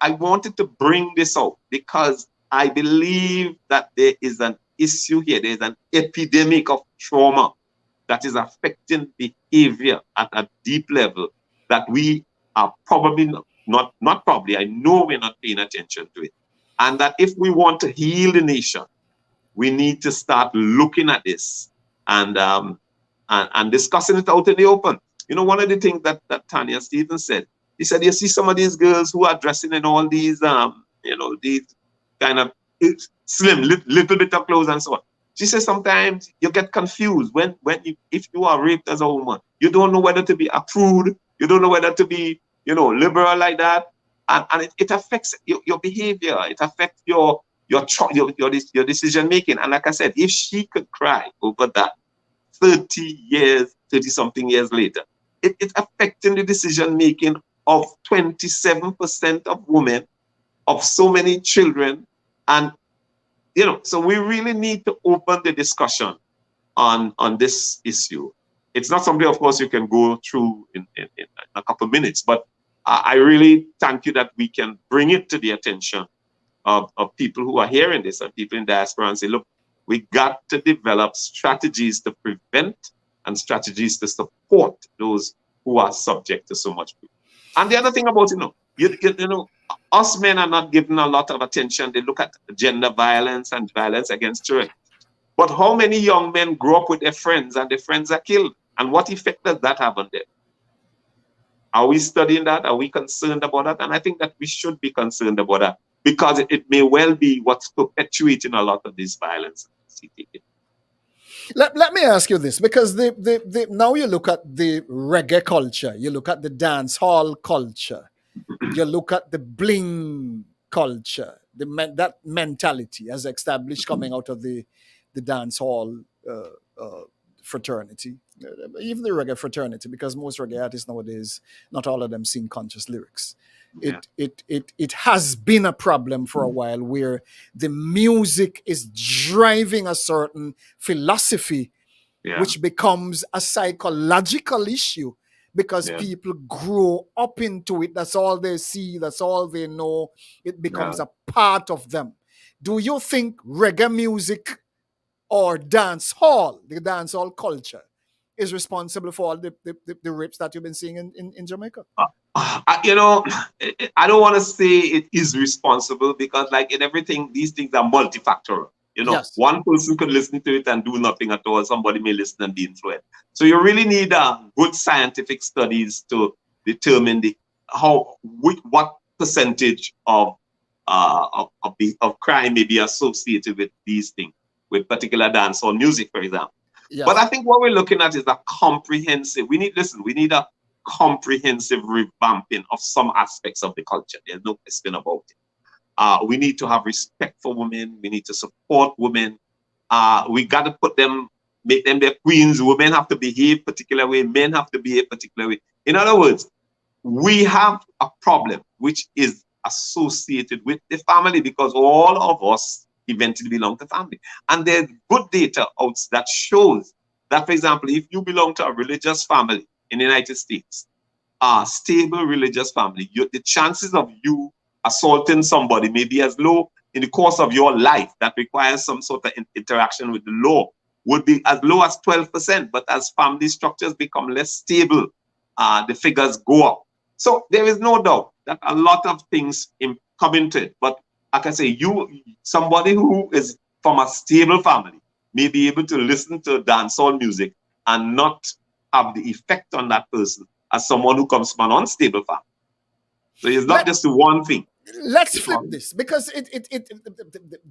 I wanted to bring this out because I believe that there is an issue here. There's an epidemic of trauma that is affecting behavior at a deep level that we are probably not probably, I know we're not paying attention to it. And that if we want to heal the nation, we need to start looking at this and discussing it out in the open. One of the things that Tanya Stevens said, he said, you see some of these girls who are dressing in all these, these kind of slim, little bit of clothes and so on. She says sometimes you get confused if you are raped as a woman. You don't know whether to be a prude. You don't know whether to be, liberal like that. And it affects your behavior. It affects your decision making. And like I said, if she could cry over that 30-something years later, it's affecting the decision making of 27% of women, of so many children. And, so we really need to open the discussion on this issue. It's not something, of course, you can go through in a couple of minutes, but I really thank you that we can bring it to the attention of people who are hearing this and people in diaspora and say, look, we got to develop strategies to prevent and strategies to support those who are subject to so much abuse. And the other thing about, us men are not given a lot of attention. They look at gender violence and violence against children. But how many young men grow up with their friends and their friends are killed? And what effect does that have on them? Are we studying that? Are we concerned about that? And I think that we should be concerned about that because it may well be what's perpetuating a lot of this violence. Let me ask you this, because now you look at the reggae culture, you look at the dance hall culture, you look at the bling culture, that mentality as established coming out of the dance hall fraternity, even the reggae fraternity, because most reggae artists nowadays, not all of them sing conscious lyrics. Yeah. It has been a problem for a while, where the music is driving a certain philosophy, Yeah. which becomes a psychological issue, because Yeah. people grow up into it. That's all they see, that's all they know. It becomes Yeah. a part of them. Do you think reggae music or the dance hall culture, is responsible for all the rapes that you've been seeing in Jamaica? You know, I don't want to say it is responsible, because, like in everything, these things are multifactorial. You know, Yes. one person could listen to it and do nothing at all. Somebody may listen and be influenced. So you really need good scientific studies to determine what percentage of crime may be associated with these things, with particular dance or music, for example. Yes. But I think what we're looking at is a comprehensive. We need a comprehensive revamping of some aspects of the culture. There's no question about it. We need to have respect for women. We need to support women. We got to make them their queens. Women have to behave a particular way. Men have to behave a particular way. In other words, we have a problem which is associated with the family, because all of us eventually belong to family. And there's good data out that shows that, for example, if you belong to a religious family in the United States, a stable religious family, the chances of you assaulting somebody may be as low in the course of your life that requires some sort of interaction with the law, would be as low as 12%. But as family structures become less stable, the figures go up. So there is no doubt that a lot of things come into it. But like I say, somebody who is from a stable family may be able to listen to dancehall music and not have the effect on that person as someone who comes from an unstable family. So it's not just the one thing. Let's flip this, because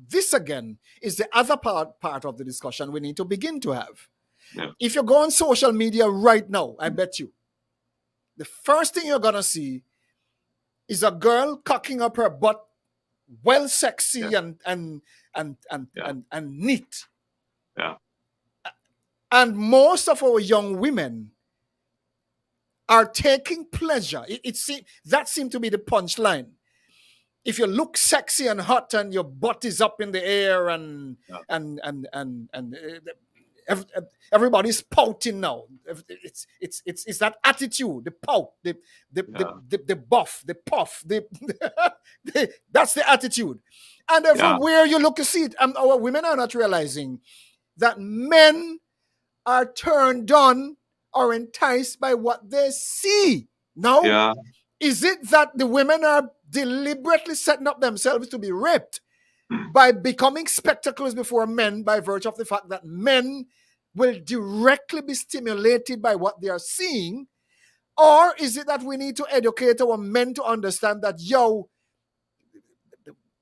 this again is the other part of the discussion we need to begin to have. Yeah. If you go on social media right now, I bet you the first thing you're gonna see is a girl cocking up her butt, well sexy, yeah. and neat. Yeah. And most of our young women are taking pleasure. That seemed to be the punchline. If you look sexy and hot and your butt is up in the air and everybody's pouting now. It's that attitude, the pout, the buff, the puff, that's the attitude. And everywhere you look, you see it. And our women are not realizing that men are turned on or enticed by what they see. Now, is it that the women are deliberately setting up themselves to be raped by becoming spectacles before men, by virtue of the fact that men will directly be stimulated by what they are seeing? Or is it that we need to educate our men to understand that,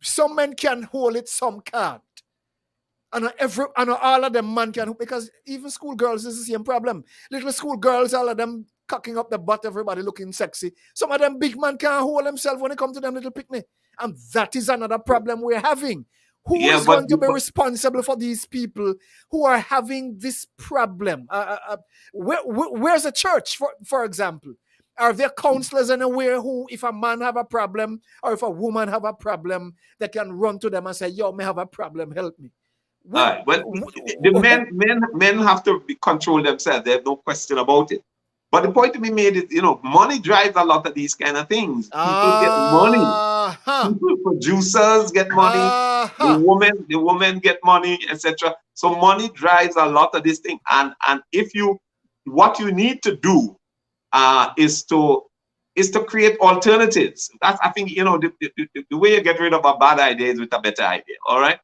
some men can hold it, some can't? And all of them man can, because even schoolgirls is the same problem. Little schoolgirls, all of them cocking up the butt, everybody looking sexy. Some of them big man can't hold themselves when it comes to them little picnic. And that is another problem we're having. Who is going to be responsible for these people who are having this problem? Where's the church, for example? Are there counselors anywhere who, if a man have a problem or if a woman have a problem, they can run to them and say, may have a problem, help me? Well, the men have to control themselves. There's no question about it. But the point to be made is, money drives a lot of these kind of things. People get money. Producers get money. The women get money, etc. So money drives a lot of this thing. And what you need to do is to create alternatives. That's, I think, the way you get rid of a bad idea is with a better idea. All right.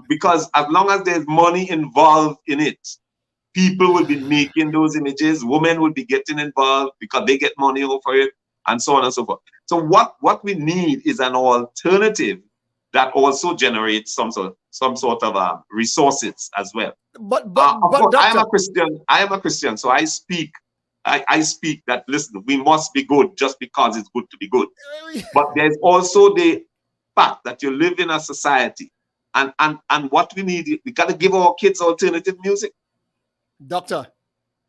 Because as long as there's money involved in it, people will be making those images, women will be getting involved because they get money over it, and so on and so forth. So what we need is an alternative that also generates some sort of resources as well. But of course, doctor, I am a Christian, so I speak that, listen, we must be good just because it's good to be good. But there's also the fact that you live in a society, and what we need, we got to give our kids alternative music. Doctor,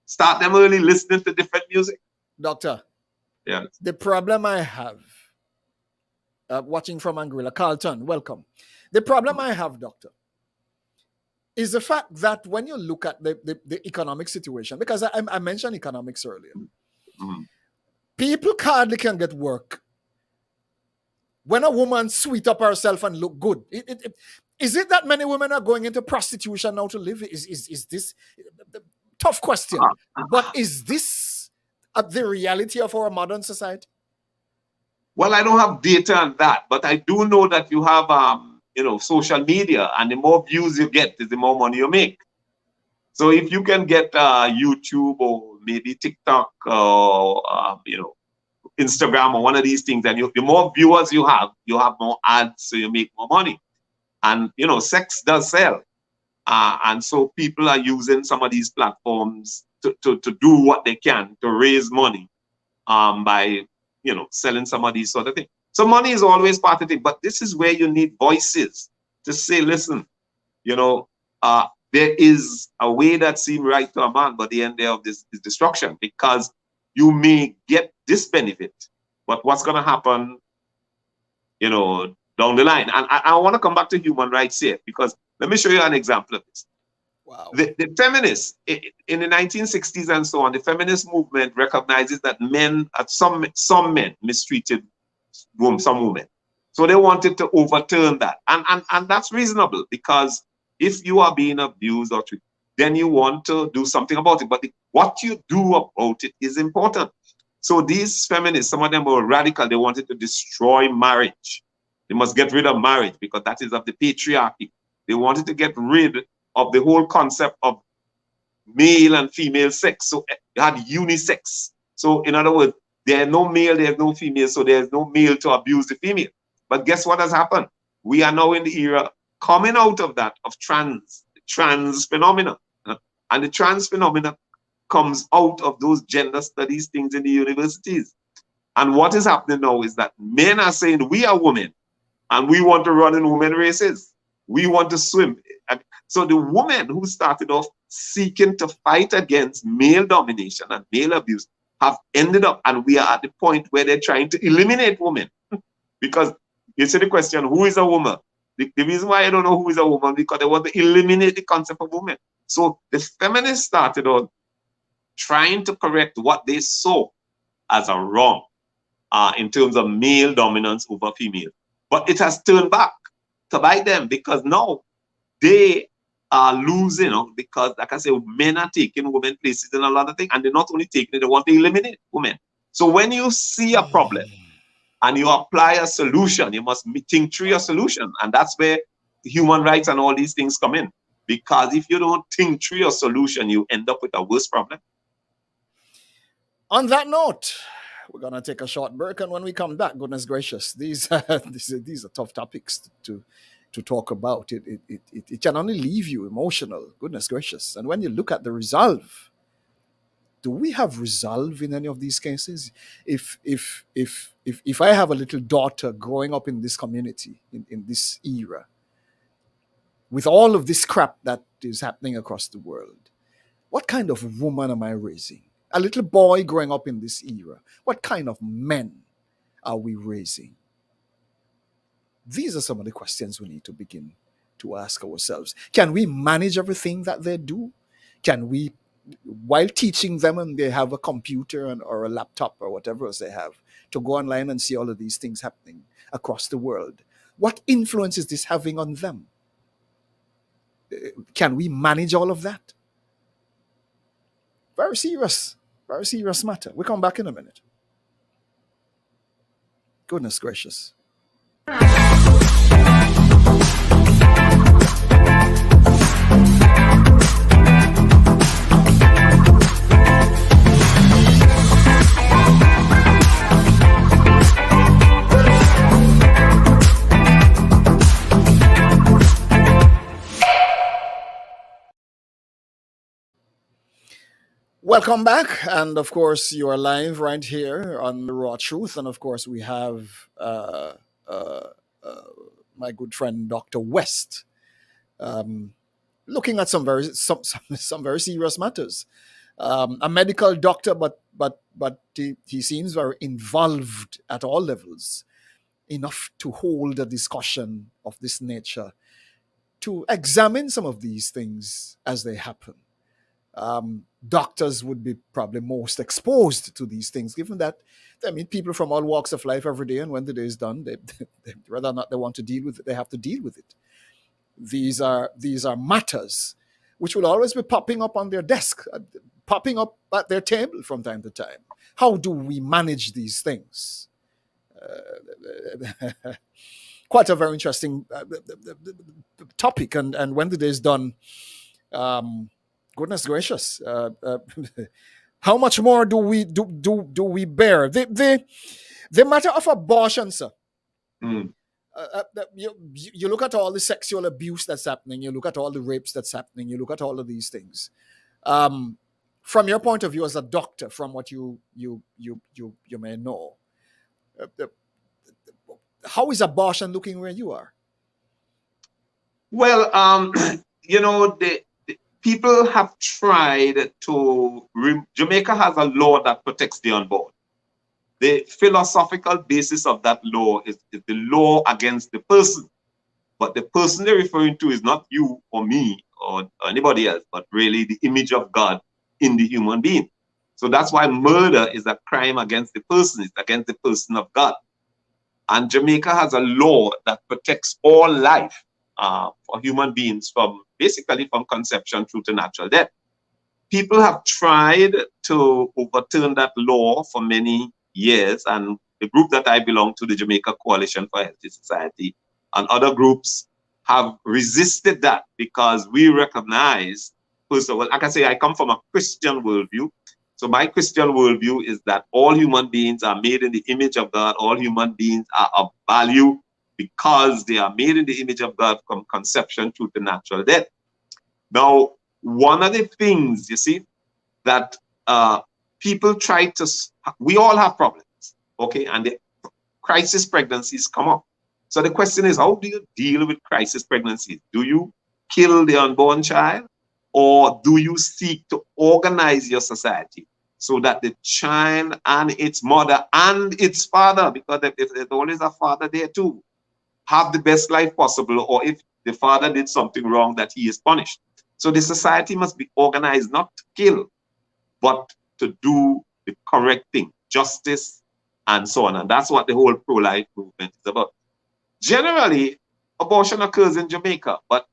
start them early, listening to different music. Doctor, yeah. The problem I have, watching from Anguilla, Carlton, welcome. The problem I have, doctor, is the fact that when you look at the economic situation, because I mentioned economics earlier, people hardly can get work. When a woman sweet up herself and look good, is it that many women are going into prostitution now to live? Is this tough question? But is this the reality of our modern society? Well, I don't have data on that, but I do know that you have social media, and the more views you get, is the more money you make. So if you can get YouTube or maybe TikTok or Instagram or one of these things, and the more viewers you have more ads, so you make more money. And sex does sell, and so people are using some of these platforms to do what they can to raise money by selling some of these sort of things. So money is always part of it, but this is where you need voices to say, listen, there is a way that seems right to a man, but the end thereof is destruction, because you may get this benefit, but what's going to happen, down the line? And I want to come back to human rights here, because let me show you an example of this. Wow. The feminists in the 1960s and so on, the feminist movement recognizes that men, some men mistreated some women. So they wanted to overturn that. And that's reasonable, because if you are being abused or treated, then you want to do something about it. But what you do about it is important. So these feminists, some of them were radical. They wanted to destroy marriage. They must get rid of marriage because that is of the patriarchy. They wanted to get rid of the whole concept of male and female sex. So you had unisex. So in other words, there's no male, there's no female, so there's no male to abuse the female. But guess what has happened? We are now in the era coming out of that, of trans phenomena. And the trans phenomena comes out of those gender studies things in the universities. And what is happening now is that men are saying, we are women, and we want to run in women races. We want to swim. And so the women who started off seeking to fight against male domination and male abuse have ended up, and we are at the point where they're trying to eliminate women. Because you see the question, who is a woman? The reason why I don't know who is a woman, because they want to eliminate the concept of woman. So the feminists started on trying to correct what they saw as a wrong in terms of male dominance over female. But it has turned back to bite them, because now they are losing, because, like I say, men are taking women places in a lot of things, and they're not only taking it, they want to eliminate women. So when you see a problem and you apply a solution, you must think through your solution. And that's where human rights and all these things come in. Because if you don't think through your solution, you end up with a worse problem. On that note, we're going to take a short break, and when we come back, goodness gracious, these are tough topics to talk about. It can only leave you emotional, goodness gracious. And when you look at the resolve, do we have resolve in any of these cases? If I have a little daughter growing up in this community, in this era, with all of this crap that is happening across the world, what kind of woman am I raising? A little boy growing up in this era, what kind of men are we raising? These are some of the questions we need to begin to ask ourselves. Can we manage everything that they do? Can we, while teaching them, and they have a computer or a laptop or whatever else they have, to go online and see all of these things happening across the world, what influence is this having on them? Can we manage all of that? Very serious matter. We'll come back in a minute. Goodness gracious. Welcome back, and of course, you are live right here on the Raw Truth, and of course, we have uh, uh, my good friend Dr. West um, looking at some very serious matters. A medical doctor, but he seems very involved at all levels, enough to hold a discussion of this nature, to examine some of these things as they happen. Doctors would be probably most exposed to these things, given that I mean people from all walks of life every day, and when the day is done, whether or not they want to deal with it, they have to deal with it. These are matters which will always be popping up on their desk, popping up at their table from time to time. How do we manage these things? Quite a very interesting topic, and when the day is done, goodness gracious, how much more do we bear? The matter of abortion, sir. You look at all the sexual abuse that's happening. You look at all the rapes that's happening. You look at all of these things. From your point of view as a doctor, from what you may know, how is abortion looking where you are? Well, the people have tried to. Jamaica has a law that protects the unborn. The philosophical basis of that law is the law against the person. But the person they're referring to is not you or me or anybody else, but really the image of God in the human being. So that's why murder is a crime against the person. It's against the person of God. And Jamaica has a law that protects all life for human beings basically from conception through to natural death. People have tried to overturn that law for many years, and the group that I belong to, the Jamaica Coalition for Healthy Society, and other groups have resisted that because we recognize, first of all, like I say, I come from a Christian worldview. So my Christian worldview is that all human beings are made in the image of God. All human beings are of value because they are made in the image of God from conception through to natural death. Now, one of the things, you see, that people try to, we all have problems, okay? And the crisis pregnancies come up. So the question is, how do you deal with crisis pregnancies? Do you kill the unborn child, or do you seek to organize your society so that the child and its mother and its father, because there's always a father there too, have the best life possible, or if the father did something wrong, that he is punished? So the society must be organized not to kill, but to do the correct thing, justice, and so on. And that's what the whole pro-life movement is about. Generally, abortion occurs in Jamaica, but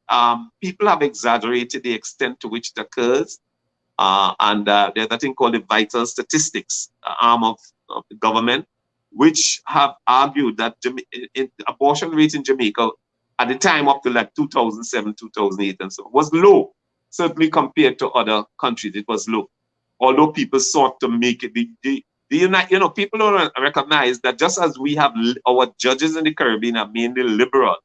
people have exaggerated the extent to which it occurs. There's a thing called the vital statistics arm of the government, which have argued that the abortion rate in Jamaica at the time up to like 2007, 2008 and so on was low. Certainly compared to other countries, it was low. Although people sought to make it, people don't recognize that just as we have our judges in the Caribbean are mainly liberal,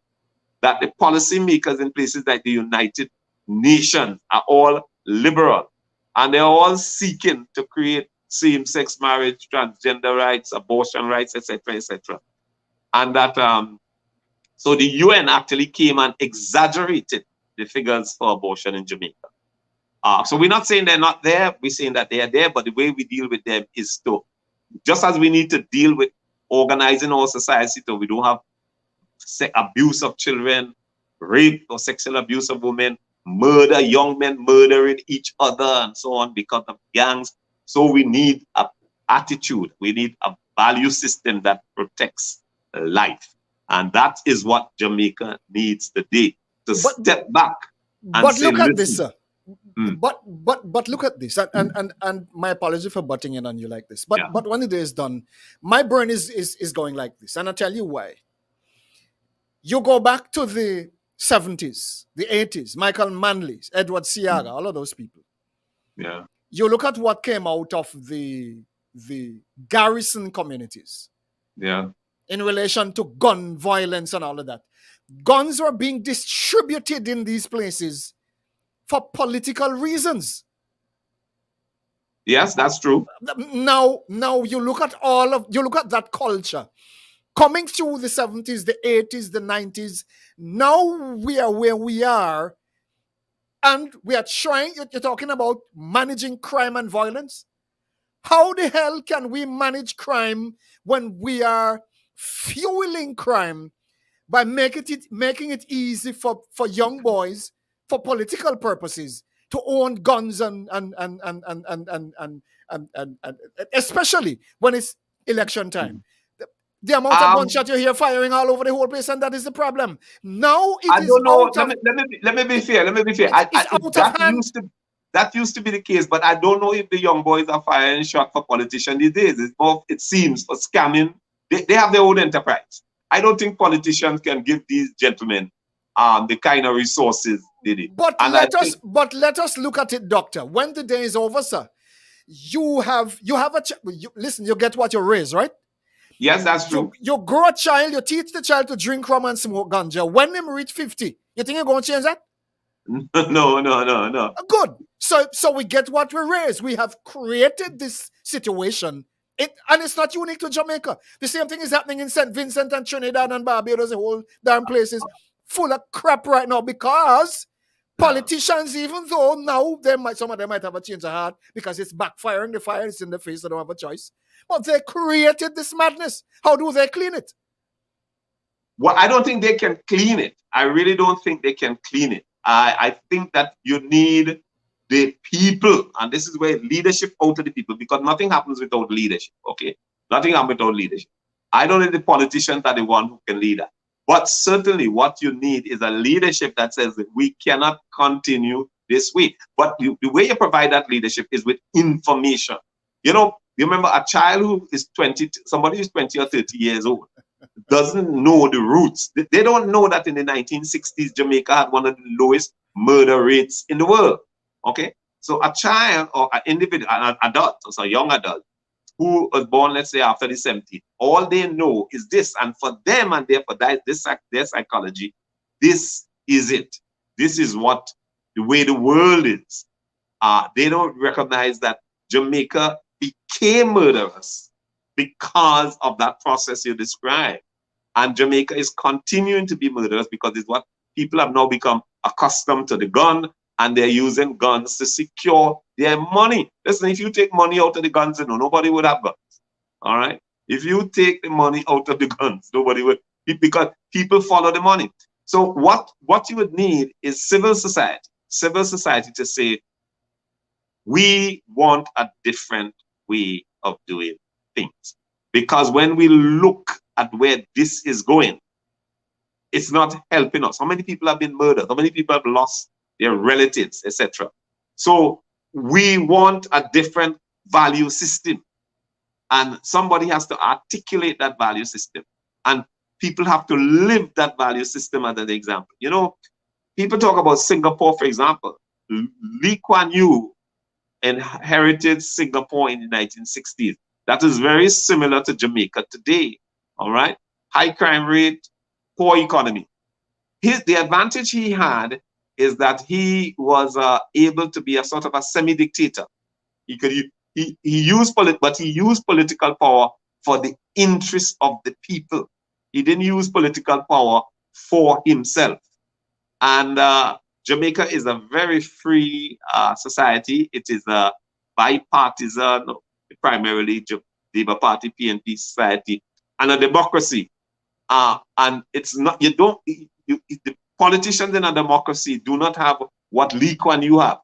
that the policymakers in places like the United Nations are all liberal. And they're all seeking to create same-sex marriage, transgender rights, abortion rights, etc., etc. And that, so the UN actually came and exaggerated the figures for abortion in Jamaica. So we're not saying they're not there, we're saying that they are there, but the way we deal with them is to, just as we need to deal with organizing our society so we don't have abuse of children, rape or sexual abuse of women, murder, young men murdering each other and so on because of gangs. So we need an attitude, we need a value system that protects life. And that is what Jamaica needs today, to step back and say, look at this, sir. But look at this, and my apology for butting in on you like this. But when the day is done, my brain is going like this, and I'll tell you why. You go back to the 70s, the 80s, Michael Manley, Edward Seaga, all of those people. Yeah. You look at what came out of the garrison communities. Yeah. In relation to gun violence and all of that. Guns were being distributed in these places for political reasons. Yes, that's true. Now you look at that culture coming through the 70s, the 80s, the 90s. Now we are where we are, and we are trying. You're talking about managing crime and violence. How the hell can we manage crime when we are fueling crime by making it easy for young boys for political purposes to own guns and especially when it's election time? The amount of gunshot you hear firing all over the whole place, and that is the problem. Now it I is don't know. out of. Let me be fair. Let me be fair. It's out of hand. That used to be the case, but I don't know if the young boys are firing shots for politicians these days. It's more, it seems, for scamming. They have their own enterprise. I don't think politicians can give these gentlemen the kind of resources they did. But let us look at it, doctor. When the day is over, sir, you listen. You get what you raise, right? Yes, that's true. You grow a child. You teach the child to drink rum and smoke ganja. When them reach 50, you think you're going to change that? No. Good. So we get what we raise. We have created this situation. And it's not unique to Jamaica. The same thing is happening in St. Vincent and Trinidad and Barbados. The whole damn place is full of crap right now because politicians, even though now some of them might have a change of heart because it's backfiring, the fire is in the face, they don't have a choice. But they created this madness. How do they clean it? Well, I don't think they can clean it. I really don't think they can clean it. I think that you need the people, and this is where leadership out of the people, because nothing happens without leadership, okay? Nothing happens without leadership. I don't think the politicians are the one who can lead that. But certainly what you need is a leadership that says that we cannot continue this way. But the way you provide that leadership is with information. You know, you remember a child who is 20, somebody who's 20 or 30 years old, doesn't know the roots. They don't know that in the 1960s, Jamaica had one of the lowest murder rates in the world. Okay, so a child or an individual, an adult, so a young adult who was born, let's say, after the 70s, all they know is this, and for them, and therefore their psychology, this is it. This is what the way the world is. They don't recognize that Jamaica became murderous because of that process you described. And Jamaica is continuing to be murderous because it's what people have now become accustomed to the gun, and they're using guns to secure their money. Listen, if you take money out of the guns, nobody would have guns. All right? If you take the money out of the guns, nobody would, because people follow the money. So what you would need is civil society to say, we want a different way of doing things. Because when we look at where this is going, it's not helping us. How many people have been murdered? How many people have lost their relatives, etc.? So we want a different value system. And somebody has to articulate that value system. And people have to live that value system as an example. You know, people talk about Singapore, for example. Lee Kuan Yew inherited Singapore in the 1960s. That is very similar to Jamaica today, all right? High crime rate, poor economy. The advantage he had is that he was able to be a sort of a semi-dictator. He used political power for the interest of the people. He didn't use political power for himself. And Jamaica is a very free society. It is a bipartisan, primarily Labour Party, PNP society, and a democracy. And it's not, the politicians in a democracy do not have what Lee Kuan Yew have.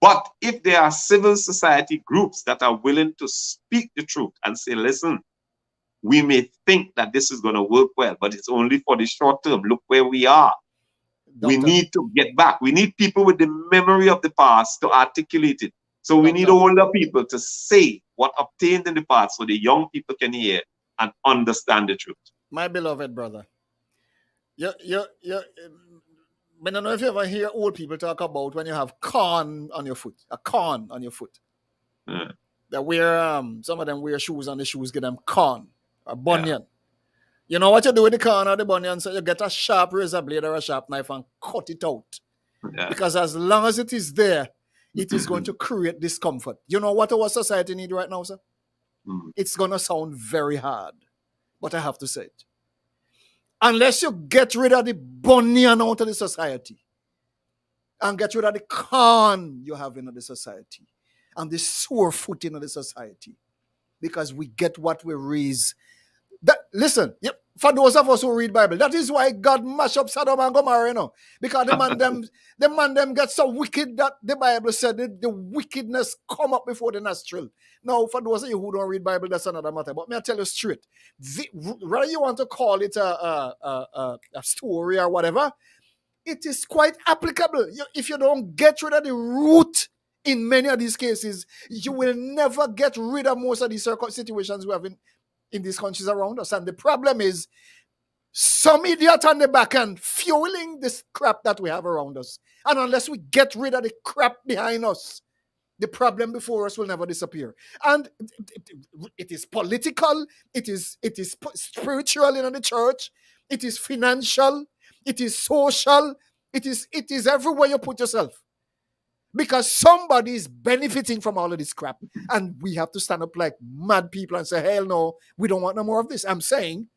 But if there are civil society groups that are willing to speak the truth and say, listen, we may think that this is going to work well, but it's only for the short term. Look where we are. We need to get back. We need people with the memory of the past to articulate it. So we need older people to say what obtained in the past so the young people can hear and understand the truth. My beloved brother, I don't know if you ever hear old people talk about when you have corn on your foot, a corn on your foot. Yeah. They wear, some of them wear shoes and the shoes get them corn or bunion. Yeah. You know what you do with the corn or the bunion? So you get a sharp razor blade or a sharp knife and cut it out. Yeah. Because as long as it is there, it is going to create discomfort. You know what our society needs right now, sir? It's going to sound very hard, but I have to say it. Unless you get rid of the bunyan out of the society and get rid of the con you have in the society and the sore footing of the society, because we get what we raise. Listen, for those of us who read Bible, that is why God mash up Sodom and Gomorrah, you know, because the man them get so wicked that the Bible said the wickedness come up before the nostril. Now, for those of you who don't read Bible, that's another matter. But may I tell you straight, whether you want to call it a story or whatever, it is quite applicable. If you don't get rid of the root in many of these cases, you will never get rid of most of these situations we have in these countries around us. And the problem is some idiot on the back end fueling this crap that we have around us. And unless we get rid of the crap behind us, the problem before us will never disappear. And it is political, it is spiritual in the church, it is financial, it is social, it is everywhere you put yourself. Because somebody is benefiting from all of this crap. And we have to stand up like mad people and say, hell no, we don't want no more of this. I'm saying,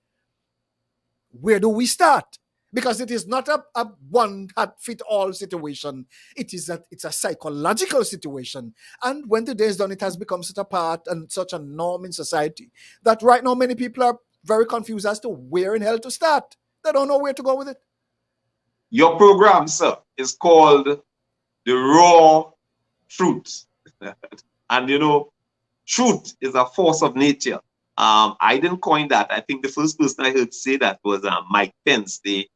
where do we start? Because it is not a one-fit-all situation. It's a psychological situation. And when the day is done, it has become such a part and such a norm in society that right now many people are very confused as to where in hell to start. They don't know where to go with it. Your program, sir, is called The Raw Truth. And you know, truth is a force of nature. I didn't coin that. I think the first person I heard say that was Mike Pence, the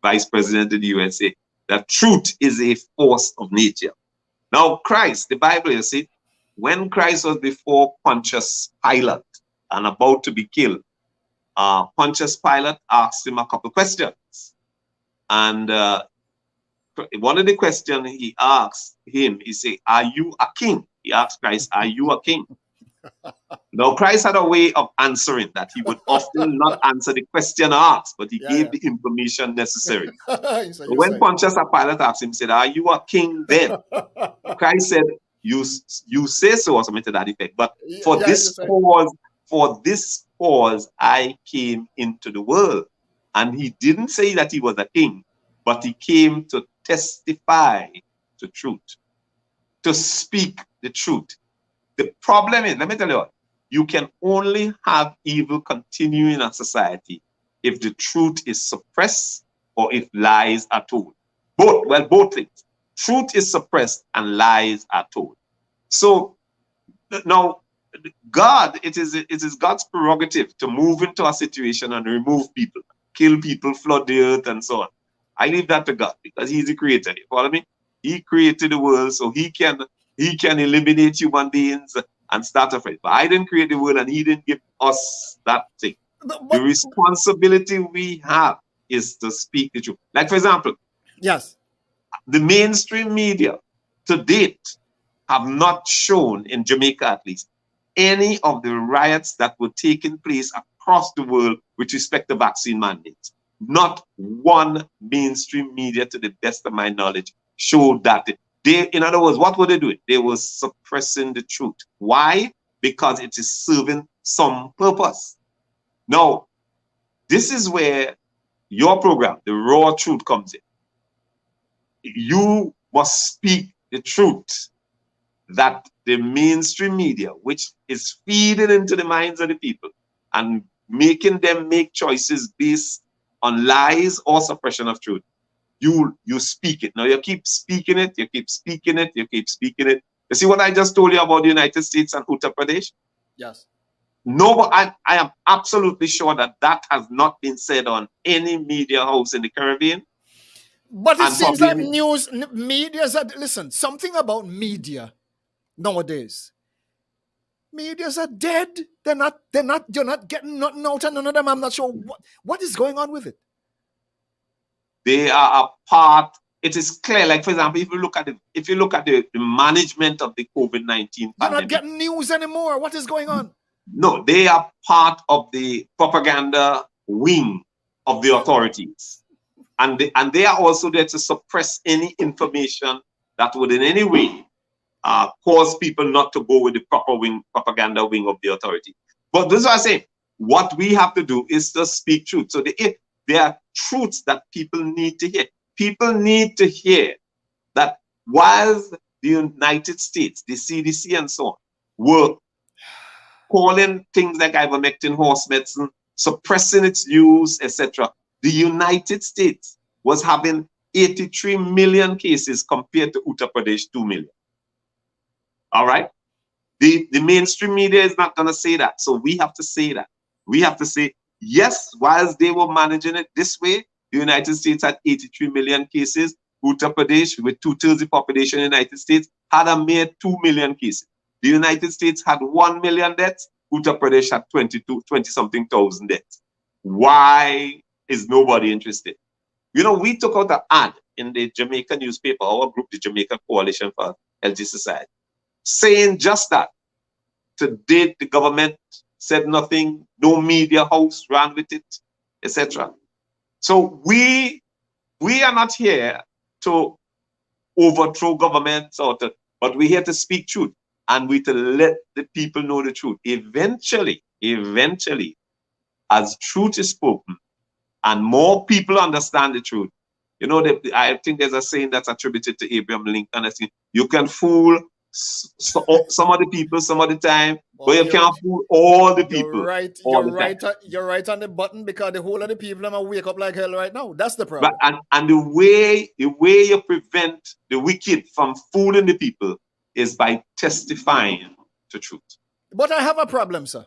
Vice President of the USA, that truth is a force of nature. Now, Christ, the Bible, you see, when Christ was before Pontius Pilate and about to be killed, Pontius Pilate asked him a couple questions. And one of the questions he asked him, he said, are you a king? He asked Christ, are you a king? Now, Christ had a way of answering that. He would often not answer the question asked, but he gave the information necessary. So when Pontius Pilate asked him, he said, are you a king then? Christ said, you say so, or something to that effect. But for this cause, I came into the world. And he didn't say that he was a king, but he came to testify the truth, to speak the truth. The problem is, let me tell you what, you can only have evil continue in a society if the truth is suppressed or if lies are told. Both things. Truth is suppressed and lies are told. So now, God, it is God's prerogative to move into a situation and remove people, kill people, flood the earth, and so on. I leave that to God because He's the creator. You follow me? He created the world, so He can eliminate human beings and start afresh. But I didn't create the world, and He didn't give us that thing. The responsibility we have is to speak the truth. Like, for example, yes, the mainstream media to date have not shown, in Jamaica at least, any of the riots that were taking place across the world with respect to vaccine mandates. Not one mainstream media, to the best of my knowledge, showed that. In other words, what were they doing? They were suppressing the truth. Why? Because it is serving some purpose. Now, this is where your program, The Raw Truth, comes in. You must speak the truth that the mainstream media, which is feeding into the minds of the people and making them make choices based on lies or suppression of truth, you speak it. Now you keep speaking it, you keep speaking it, you keep speaking it. You see what I just told you about the United States and Uttar Pradesh? Yes. No, but I am absolutely sure that has not been said on any media house in the Caribbean. But it seems like media, listen, something about media nowadays. Medias are dead. You're not getting nothing out of none of them. I'm not sure what is going on with it. They are a part. It is clear. Like, for example, if you look at the management of the COVID-19 pandemic, you're not getting news anymore. What is going on? No, they are part of the propaganda wing of the authorities, and they are also there to suppress any information that would in any way cause people not to go with the propaganda wing of the authority. But this is what I say. What we have to do is to speak truth. So there are truths that people need to hear. People need to hear that while the United States, the CDC and so on, were calling things like ivermectin, horse medicine, suppressing its use, etc., the United States was having 83 million cases compared to Uttar Pradesh, 2 million. All right? The mainstream media is not going to say that. So we have to say that. We have to say, yes, whilst they were managing it this way, the United States had 83 million cases. Uttar Pradesh, with 2/3 of the population in the United States, had a mere 2 million cases. The United States had 1 million deaths. Uttar Pradesh had 20-something thousand deaths. Why is nobody interested? You know, we took out an ad in the Jamaica newspaper, our group, the Jamaica Coalition for Healthy Society, saying just that. To date, the government said nothing, no media house ran with it, etc. So we are not here to overthrow governments, but we're here to speak truth, and we to let the people know the truth. Eventually, as truth is spoken and more people understand the truth, you know, I think there's a saying that's attributed to Abraham Lincoln. I think you can fool some of the people some of the time, but you can't fool all the people. You're right on the button, because the whole of the people are wake up like hell right now. That's the problem. And the way you prevent the wicked from fooling the people is by testifying to truth. But I have a problem, sir.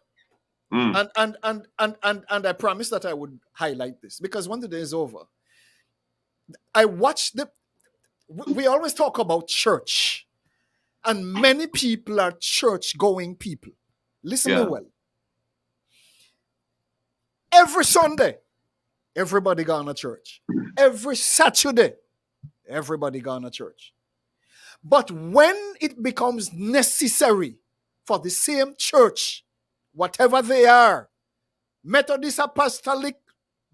And I promised that I would highlight this, because when the day is over, I watched we always talk about church, and many people are church-going people. Listen to me well. Every Sunday, everybody gone to church. Every Saturday, everybody gone to church. But when it becomes necessary for the same church, whatever they are, Methodist, Apostolic,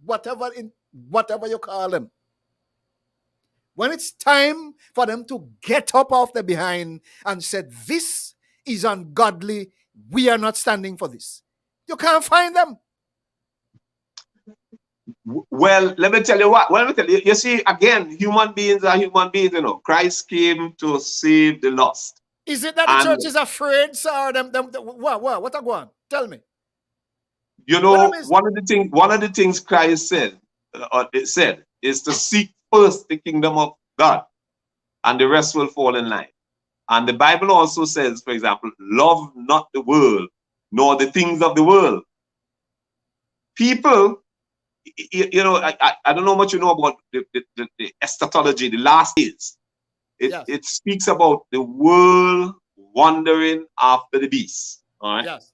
whatever you call them, when it's time for them to get up off the behind and said, this is ungodly, we are not standing for this, you can't find them. Well, let me tell you what. Well, let me tell you. You see, again, human beings are human beings. You know, Christ came to save the lost. Is it that the church is afraid, sir? What are going? Tell me. You know, one of the things Christ said, is to seek first the kingdom of God, and the rest will fall in line. And the Bible also says, for example, love not the world, nor the things of the world. People, you know, I don't know much you know about the eschatology, the last days. It speaks about the world wandering after the beast. All right. Yes.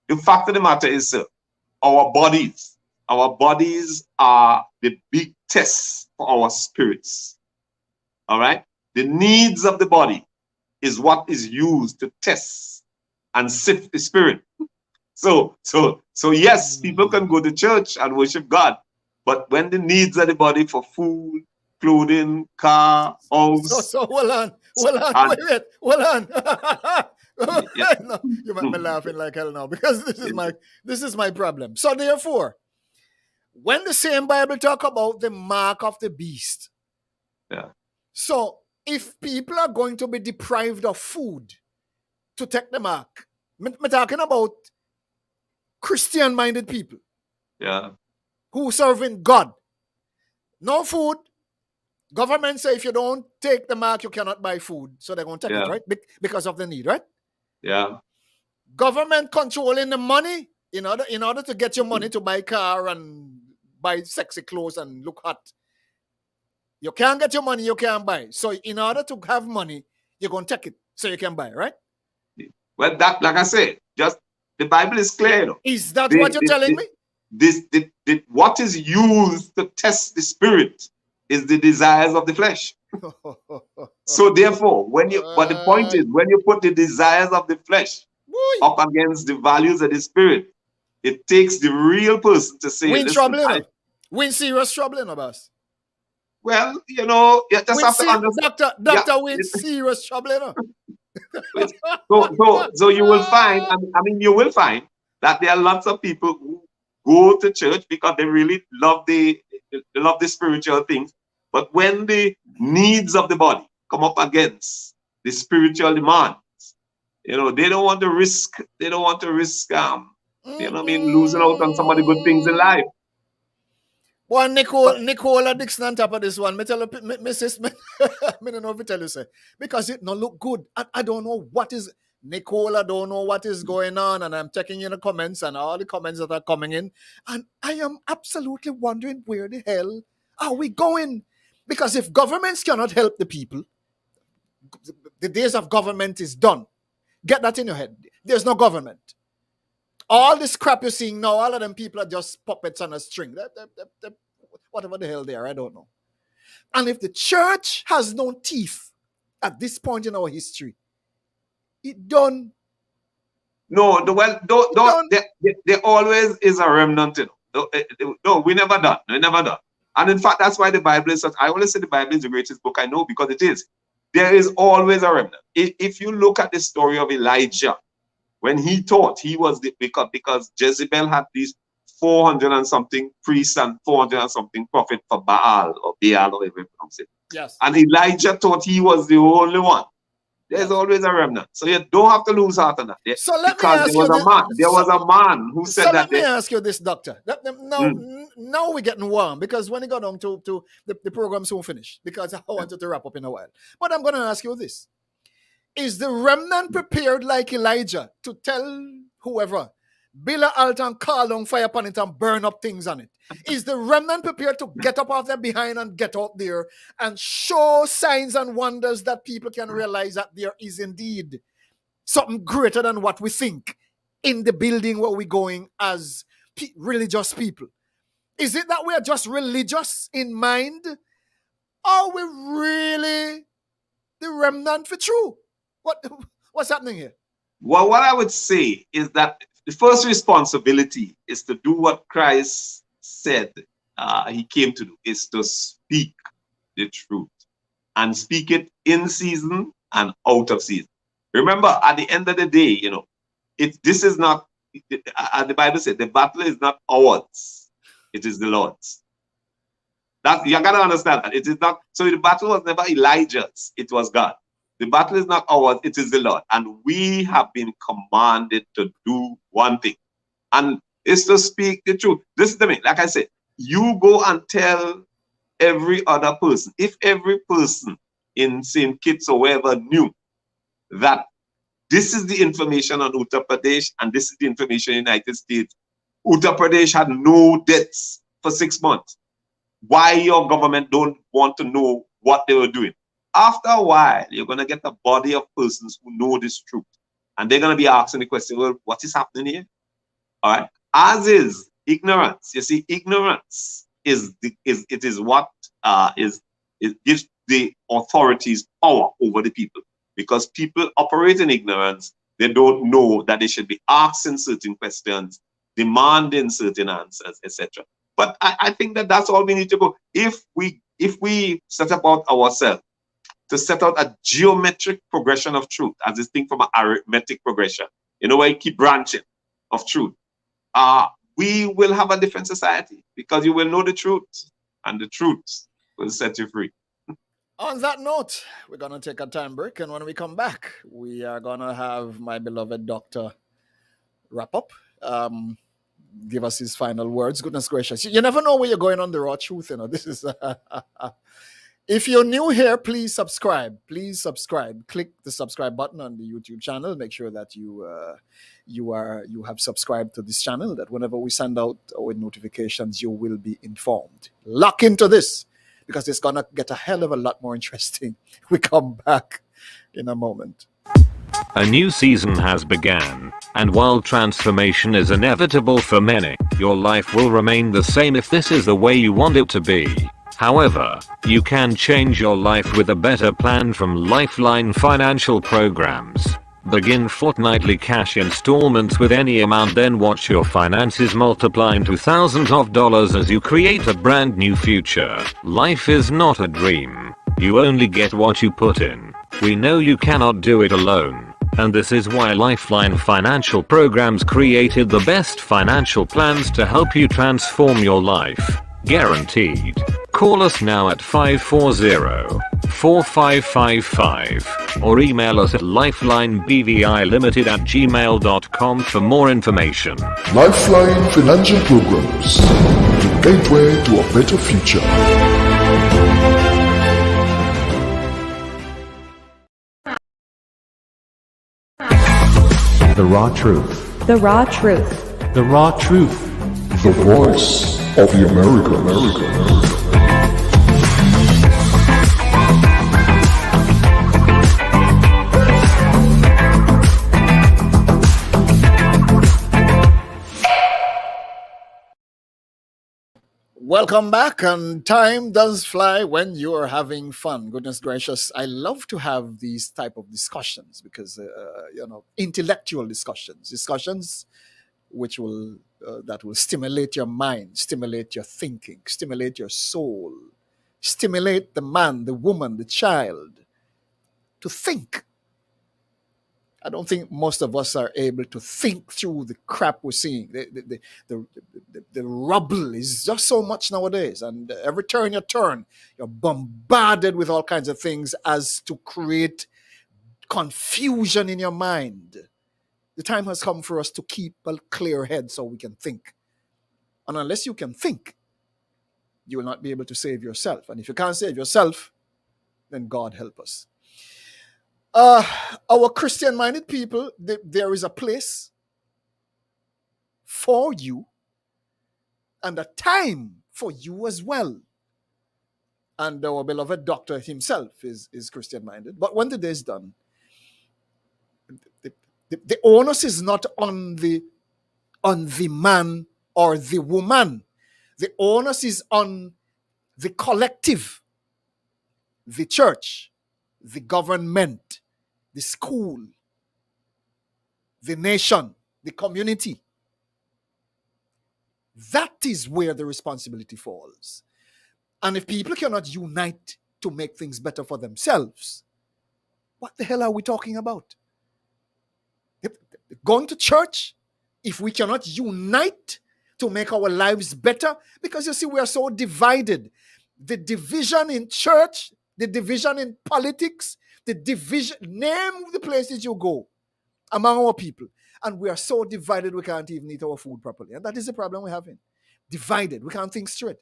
The fact of the matter is, sir, our bodies are the big test for our spirits. All right. The needs of the body is what is used to test and sift the spirit. So yes, people can go to church and worship God, but when the needs of the body for food, clothing, car, house. So hold on. Wait. No, you might be laughing like hell now, because this is my problem. So therefore, when the same Bible talk about the mark of the beast, so if people are going to be deprived of food to take the mark, I'm talking about Christian-minded people, who serving God, no food. Government say if you don't take the mark, you cannot buy food, so they're going to take it, right? Because of the need, right? Yeah. Government controlling the money in order to get your money to buy car and buy sexy clothes and look hot. You can't get your money, you can't buy. So in order to have money, you're going to take it so you can buy, right? Well, that, like I said, just the Bible is clear. You know. Is that what you're telling me? What is used to test the spirit is the desires of the flesh. So therefore, but the point is, when you put the desires of the flesh up against the values of the spirit, it takes the real person to say, we're in trouble, we're in serious trouble, boss. Well, you know, you just have to understand. Doctor, we're in serious trouble, you know. So you will find, I mean, you will find that there are lots of people who go to church because they really love the spiritual things. But when the needs of the body come up against the spiritual demands, you know, they don't want to risk, you know what I mean, losing out on some of the good things in life. Well, Nicola Dixon on top of this one. Me tell you, Mrs. Me don't know if I tell you, say, because it not look good. I don't know what is, Nicola don't know what is going on, and I'm checking in the comments and all the comments that are coming in, and I am absolutely wondering where the hell are we going? Because if governments cannot help the people, the days of government is done. Get that in your head. There's no government. All this crap you're seeing now, all of them people are just puppets on a string. Whatever the hell they are, I don't know. And if the church has no teeth at this point in our history, it done. No, there always is a remnant. You know. No, we never done. We never done. And in fact, that's why the Bible is such. I always say the Bible is the greatest book I know, because it is. There is always a remnant. If you look at the story of Elijah, when he taught, he was because Jezebel had these 400 and something priests and 400 and something prophets for Baal or whatever you pronounce it. Yes. And Elijah thought he was the only one. There's always a remnant. So you don't have to lose heart on that. So let me ask you this. There was a man who said that. Let me ask you this, doctor. Now we're getting warm, because when it got on to the program soon finished, because I wanted to wrap up in a while. But I'm going to ask you this. Is the remnant prepared like Elijah to tell whoever, build an altar and call on fire upon it and burn up things on it? Is the remnant prepared to get up off their behind and get out there and show signs and wonders that people can realize that there is indeed something greater than what we think in the building where we're going as religious people? Is it that we are just religious in mind? Are we really the remnant for true? What's happening here? Well, what I would say is that the first responsibility is to do what Christ said he came to do, is to speak the truth, and speak it in season and out of season. Remember, at the end of the day, you know, this is not, as the Bible said, the battle is not ours, it is the Lord's. That you gotta understand that it is not. So the battle was never Elijah's, it was God. The battle is not ours, it is the Lord. And we have been commanded to do one thing, and it's to speak the truth. This is the thing, like I said, you go and tell every other person. If every person in St. Kitts or wherever knew that this is the information on Uttar Pradesh and this is the information in the United States, Uttar Pradesh had no deaths for 6 months. Why your government don't want to know what they were doing? After a while, you're going to get a body of persons who know this truth. And they're going to be asking the question, well, what is happening here? All right. As is ignorance. You see, ignorance is what gives the authorities power over the people. Because people operate in ignorance, they don't know that they should be asking certain questions, demanding certain answers, etc. But I think that that's all we need to go. If we set about ourselves to set out a geometric progression of truth, as distinct from an arithmetic progression, you know, where you keep branching of truth, we will have a different society, because you will know the truth, and the truth will set you free. On that note, we're going to take a time break, and when we come back, we are going to have my beloved doctor wrap up, give us his final words. Goodness gracious. You never know where you're going on the raw truth, you know. This is... If you're new here, please subscribe. Please subscribe. Click the subscribe button on the YouTube channel. Make sure that you have subscribed to this channel, that whenever we send out our notifications, you will be informed. Lock into this, because it's going to get a hell of a lot more interesting. We come back in a moment. A new season has begun, and while transformation is inevitable for many, your life will remain the same if this is the way you want it to be. However, you can change your life with a better plan from Lifeline Financial Programs. Begin fortnightly cash installments with any amount, then watch your finances multiply into thousands of dollars as you create a brand new future. Life is not a dream. You only get what you put in. We know you cannot do it alone. And this is why Lifeline Financial Programs created the best financial plans to help you transform your life. Guaranteed. Call us now at 540-4555 or email us at lifelinebvilimited@gmail.com for more information. Lifeline Financial Programs, the gateway to a better future. The raw truth. The raw truth. The raw truth. The voice of the America. Welcome back, and time does fly when you are having fun. Goodness gracious, I love to have these type of discussions because intellectual discussions which will that will stimulate your mind, stimulate your thinking, stimulate your soul, stimulate the man, the woman, the child to think. I don't think most of us are able to think through the crap we're seeing. The rubble is just so much nowadays. And every turn you turn, you're bombarded with all kinds of things as to create confusion in your mind. The time has come for us to keep a clear head so we can think. And unless you can think, you will not be able to save yourself. And if you can't save yourself, then God help us. Our Christian-minded people, there is a place for you and a time for you as well. And our beloved doctor himself is Christian-minded. But when the day is done, the onus is not on the man or the woman. The onus is on the collective, the church, the government, the school, the nation, the community. That is where the responsibility falls. And if people cannot unite to make things better for themselves, what the hell are we talking about? Going to church, if we cannot unite to make our lives better, because you see, we are so divided. The division in church, the division in politics, the division, name the places you go among our people. And we are so divided we can't even eat our food properly. And that is the problem we're having. Divided. We can't think straight.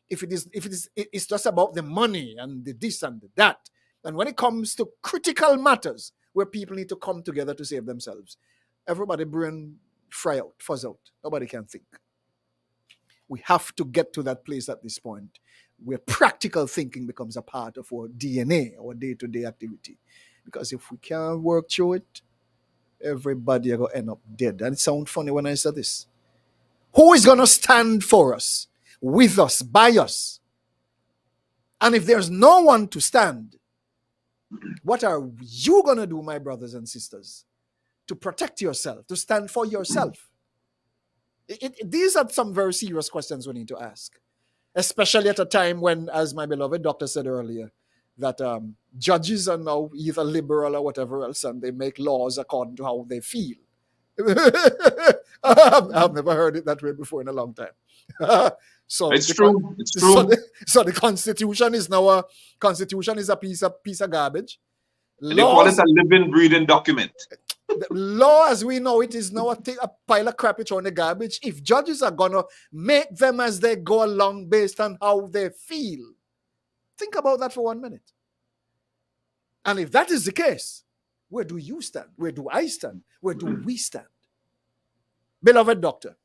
It's just about the money and the this and the that. And when it comes to critical matters where people need to come together to save themselves, everybody brain fry out, fuzz out. Nobody can think. We have to get to that place at this point where practical thinking becomes a part of our DNA, our day-to-day activity. Because if we can't work through it, everybody are going to end up dead. And it sounds funny when I say this. Who is going to stand for us, with us, by us? And if there's no one to stand, what are you going to do, my brothers and sisters, to protect yourself, to stand for yourself? These are some very serious questions we need to ask. Especially at a time when, as my beloved doctor said earlier, that judges are now either liberal or whatever else, and they make laws according to how they feel. I've never heard it that way before in a long time. So it's true. It's true. So the Constitution is now a piece of garbage. They call it a living, breathing document. The law as we know it is now a pile of crap on the garbage. If judges are gonna make them as they go along based on how they feel, think about that for 1 minute. And if that is the case, where do you stand? Where do I stand? Where do we stand? Beloved doctor,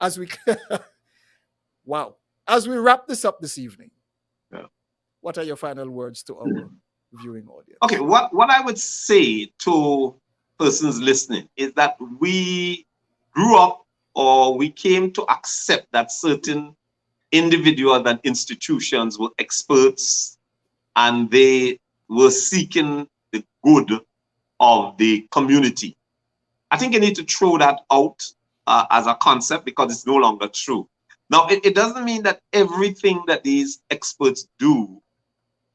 as we as we wrap this up this evening, what are your final words to our viewing audience? Okay, what I would say to persons listening is that we grew up, or we came to accept that certain individuals and institutions were experts and they were seeking the good of the community. I think you need to throw that out as a concept because it's no longer true. Now, it doesn't mean that everything that these experts do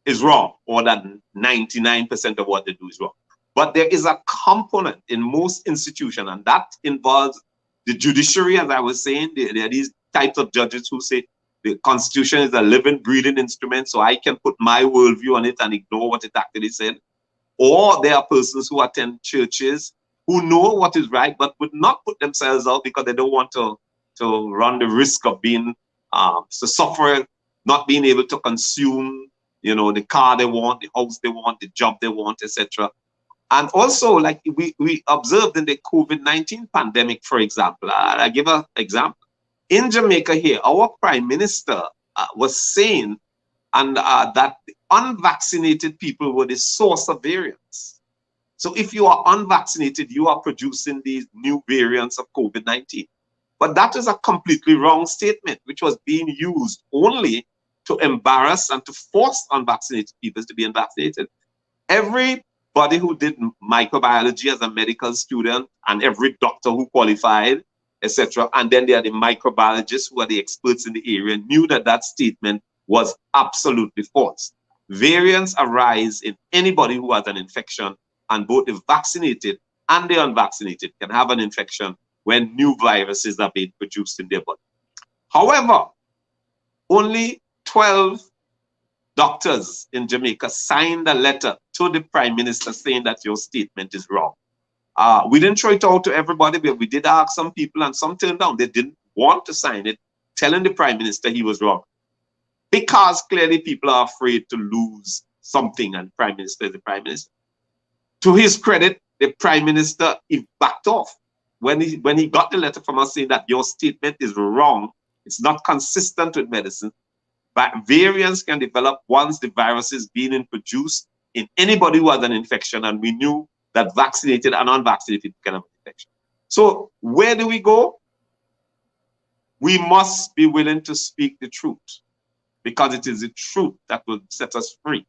is wrong or that 99% of what they do is wrong. But there is a component in most institutions, and that involves the judiciary, as I was saying. There are these types of judges who say the Constitution is a living, breathing instrument, so I can put my worldview on it and ignore what it actually said. Or there are persons who attend churches who know what is right, but would not put themselves out because they don't want to run the risk of being to suffer, not being able to consume, the car they want, the house they want, the job they want, etc. And also, like we observed in the COVID-19 pandemic, for example, I give an example. In Jamaica here, our prime minister was saying that the unvaccinated people were the source of variants. So if you are unvaccinated, you are producing these new variants of COVID-19. But that is a completely wrong statement, which was being used only to embarrass and to force unvaccinated people to be unvaccinated. Everybody who did microbiology as a medical student and every doctor who qualified, etc., and then there are the microbiologists who are the experts in the area, knew that that statement was absolutely false. Variants arise in anybody who has an infection, and both the vaccinated and the unvaccinated can have an infection when new viruses are being produced in their body. However, only 12 doctors in Jamaica signed a letter to the Prime Minister saying that your statement is wrong. We didn't throw it out to everybody, but we did ask some people, and some turned down. They didn't want to sign it, telling the Prime Minister he was wrong. Because clearly people are afraid to lose something, and Prime Minister is the Prime Minister. To his credit, the Prime Minister, he backed off. When he got the letter from us saying that your statement is wrong, it's not consistent with medicine, but variants can develop once the virus is being introduced in anybody who has an infection, and we knew that vaccinated and unvaccinated can have an infection. So where do we go? We must be willing to speak the truth, because it is the truth that will set us free.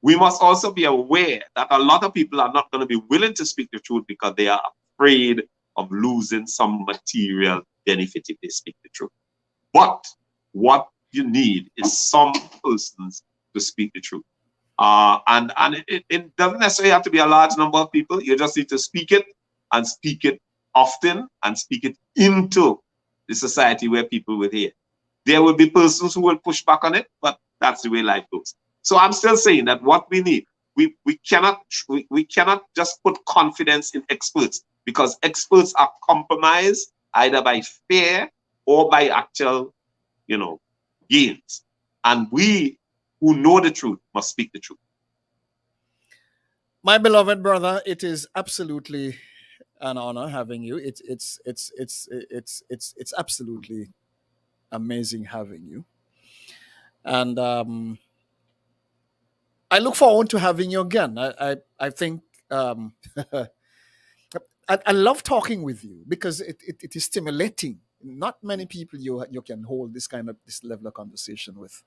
We must also be aware that a lot of people are not going to be willing to speak the truth because they are afraid of losing some material benefit if they speak the truth. But what you need is some persons to speak the truth. And it doesn't necessarily have to be a large number of people. You just need to speak it, and speak it often, and speak it into the society where people will hear. There will be persons who will push back on it, but that's the way life goes. So I'm still saying that what we need, we cannot just put confidence in experts, because experts are compromised either by fear or by actual, gains. And we who know the truth must speak the truth. My beloved brother, it is absolutely an honor having you. It's absolutely amazing having you, and I look forward to having you again. I think I love talking with you because it is stimulating. Not many people you can hold this level of conversation with,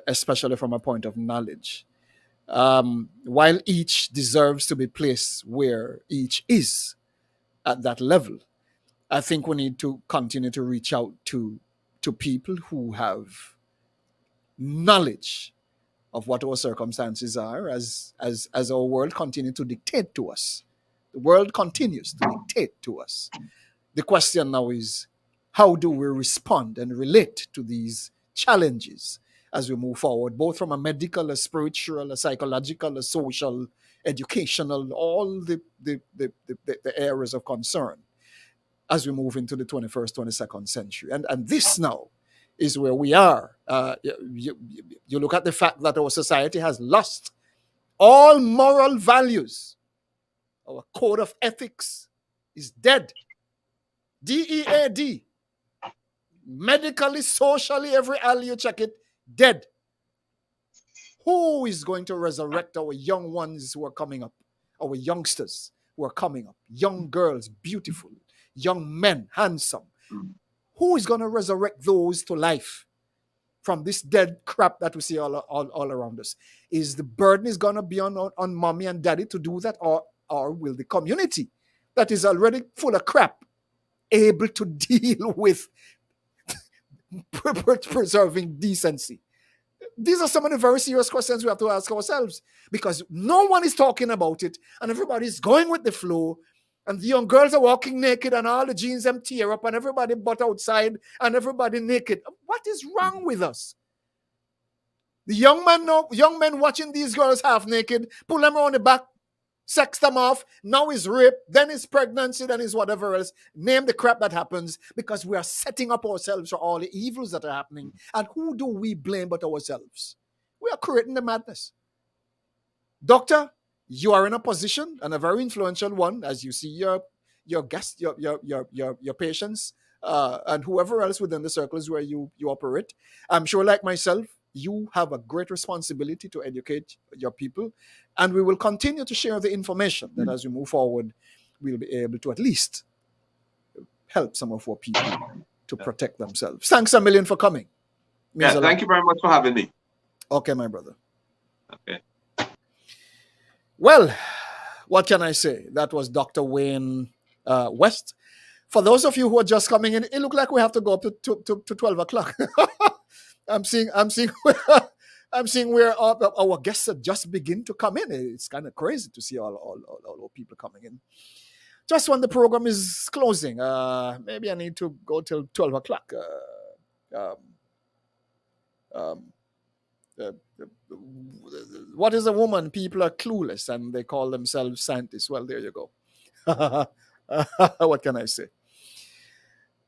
especially from a point of knowledge. While each deserves to be placed where each is at that level, I think we need to continue to reach out to people who have knowledge of what our circumstances are as our world continues to dictate to us. The world continues to dictate to us. The question now is, how do we respond and relate to these challenges as we move forward, both from a medical, a spiritual, a psychological, a social, educational, all the areas of concern as we move into the 21st, 22nd century. And this now is where we are. You look at the fact that our society has lost all moral values. Our code of ethics is dead. DEAD. Medically, socially, every alley you check it, dead. Who is going to resurrect our young ones who are coming up? Our youngsters who are coming up. Young girls, beautiful. Young men, handsome. Who is going to resurrect those to life? from this dead crap that we see all around us? Is the burden is going to be on mommy and daddy to do that, or will the community that is already full of crap able to deal with preserving decency? These are some of the very serious questions we have to ask ourselves, because no one is talking about it and everybody's going with the flow, and the young girls are walking naked and all the jeans them tear up and everybody butt outside and everybody naked. What is wrong with us? The young men watching these girls half naked, pull them around the back, sex them off, now is rape, then is pregnancy, then is whatever else. Name the crap that happens, because we are setting up ourselves for all the evils that are happening. And who do we blame but ourselves? We are creating the madness. Doctor, you are in a position, and a very influential one, as you see your guests, your patients, and whoever else within the circles where you operate. I'm sure, like myself, you have a great responsibility to educate your people, and we will continue to share the information that as we move forward, we'll be able to at least help some of our people to protect themselves. Thanks a million for coming. Yeah, thank you very much for having me. Okay, my brother. Okay. Well, what can I say? That was Dr. Wayne West. For those of you who are just coming in, it looked like we have to go up to 12 o'clock. I'm seeing where our guests have just begin to come in. It's kind of crazy to see all people coming in just when the program is closing. Maybe I need to go till 12 o'clock. What is a woman? People are clueless and they call themselves scientists. Well, there you go. What can I say?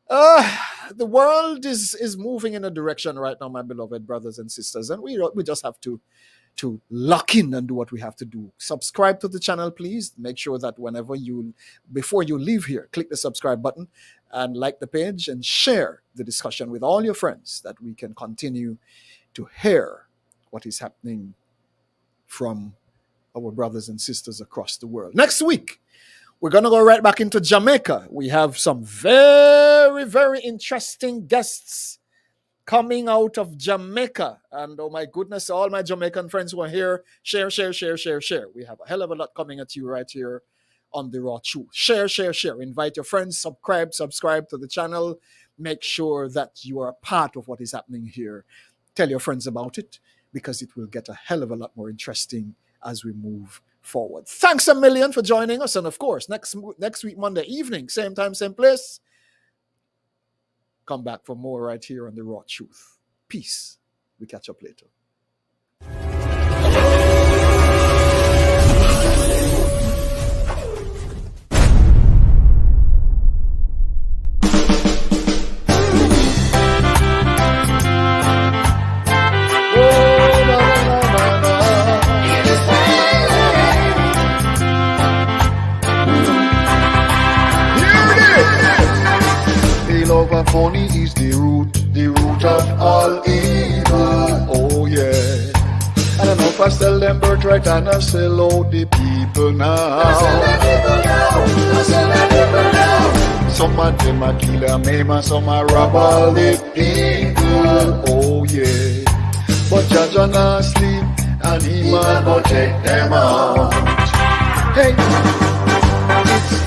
The world is moving in a direction right now, my beloved brothers and sisters, and we just have to lock in and do what we have to do. Subscribe to the channel, please. Make sure that before you leave here, click the subscribe button and like the page and share the discussion with all your friends, that we can continue to hear what is happening from our brothers and sisters across the world. Next week, we're going to go right back into Jamaica. We have some very, very interesting guests coming out of Jamaica. And oh my goodness, all my Jamaican friends who are here, share. We have a hell of a lot coming at you right here on The Raw Truth. Share. Invite your friends, subscribe to the channel. Make sure that you are a part of what is happening here. Tell your friends about it, because it will get a hell of a lot more interesting as we move forward. Thanks a million for joining us. And of course, next week, Monday evening, same time, same place, come back for more right here on The Raw Truth. Peace. We catch up later. Money is the root of all evil. Oh yeah. And I know if I sell them birthright and I sell out the people now. Some of them are kill and maim and some are rob all the people. Oh yeah. But Judge are not sleep and he man go take them out. Hey, it's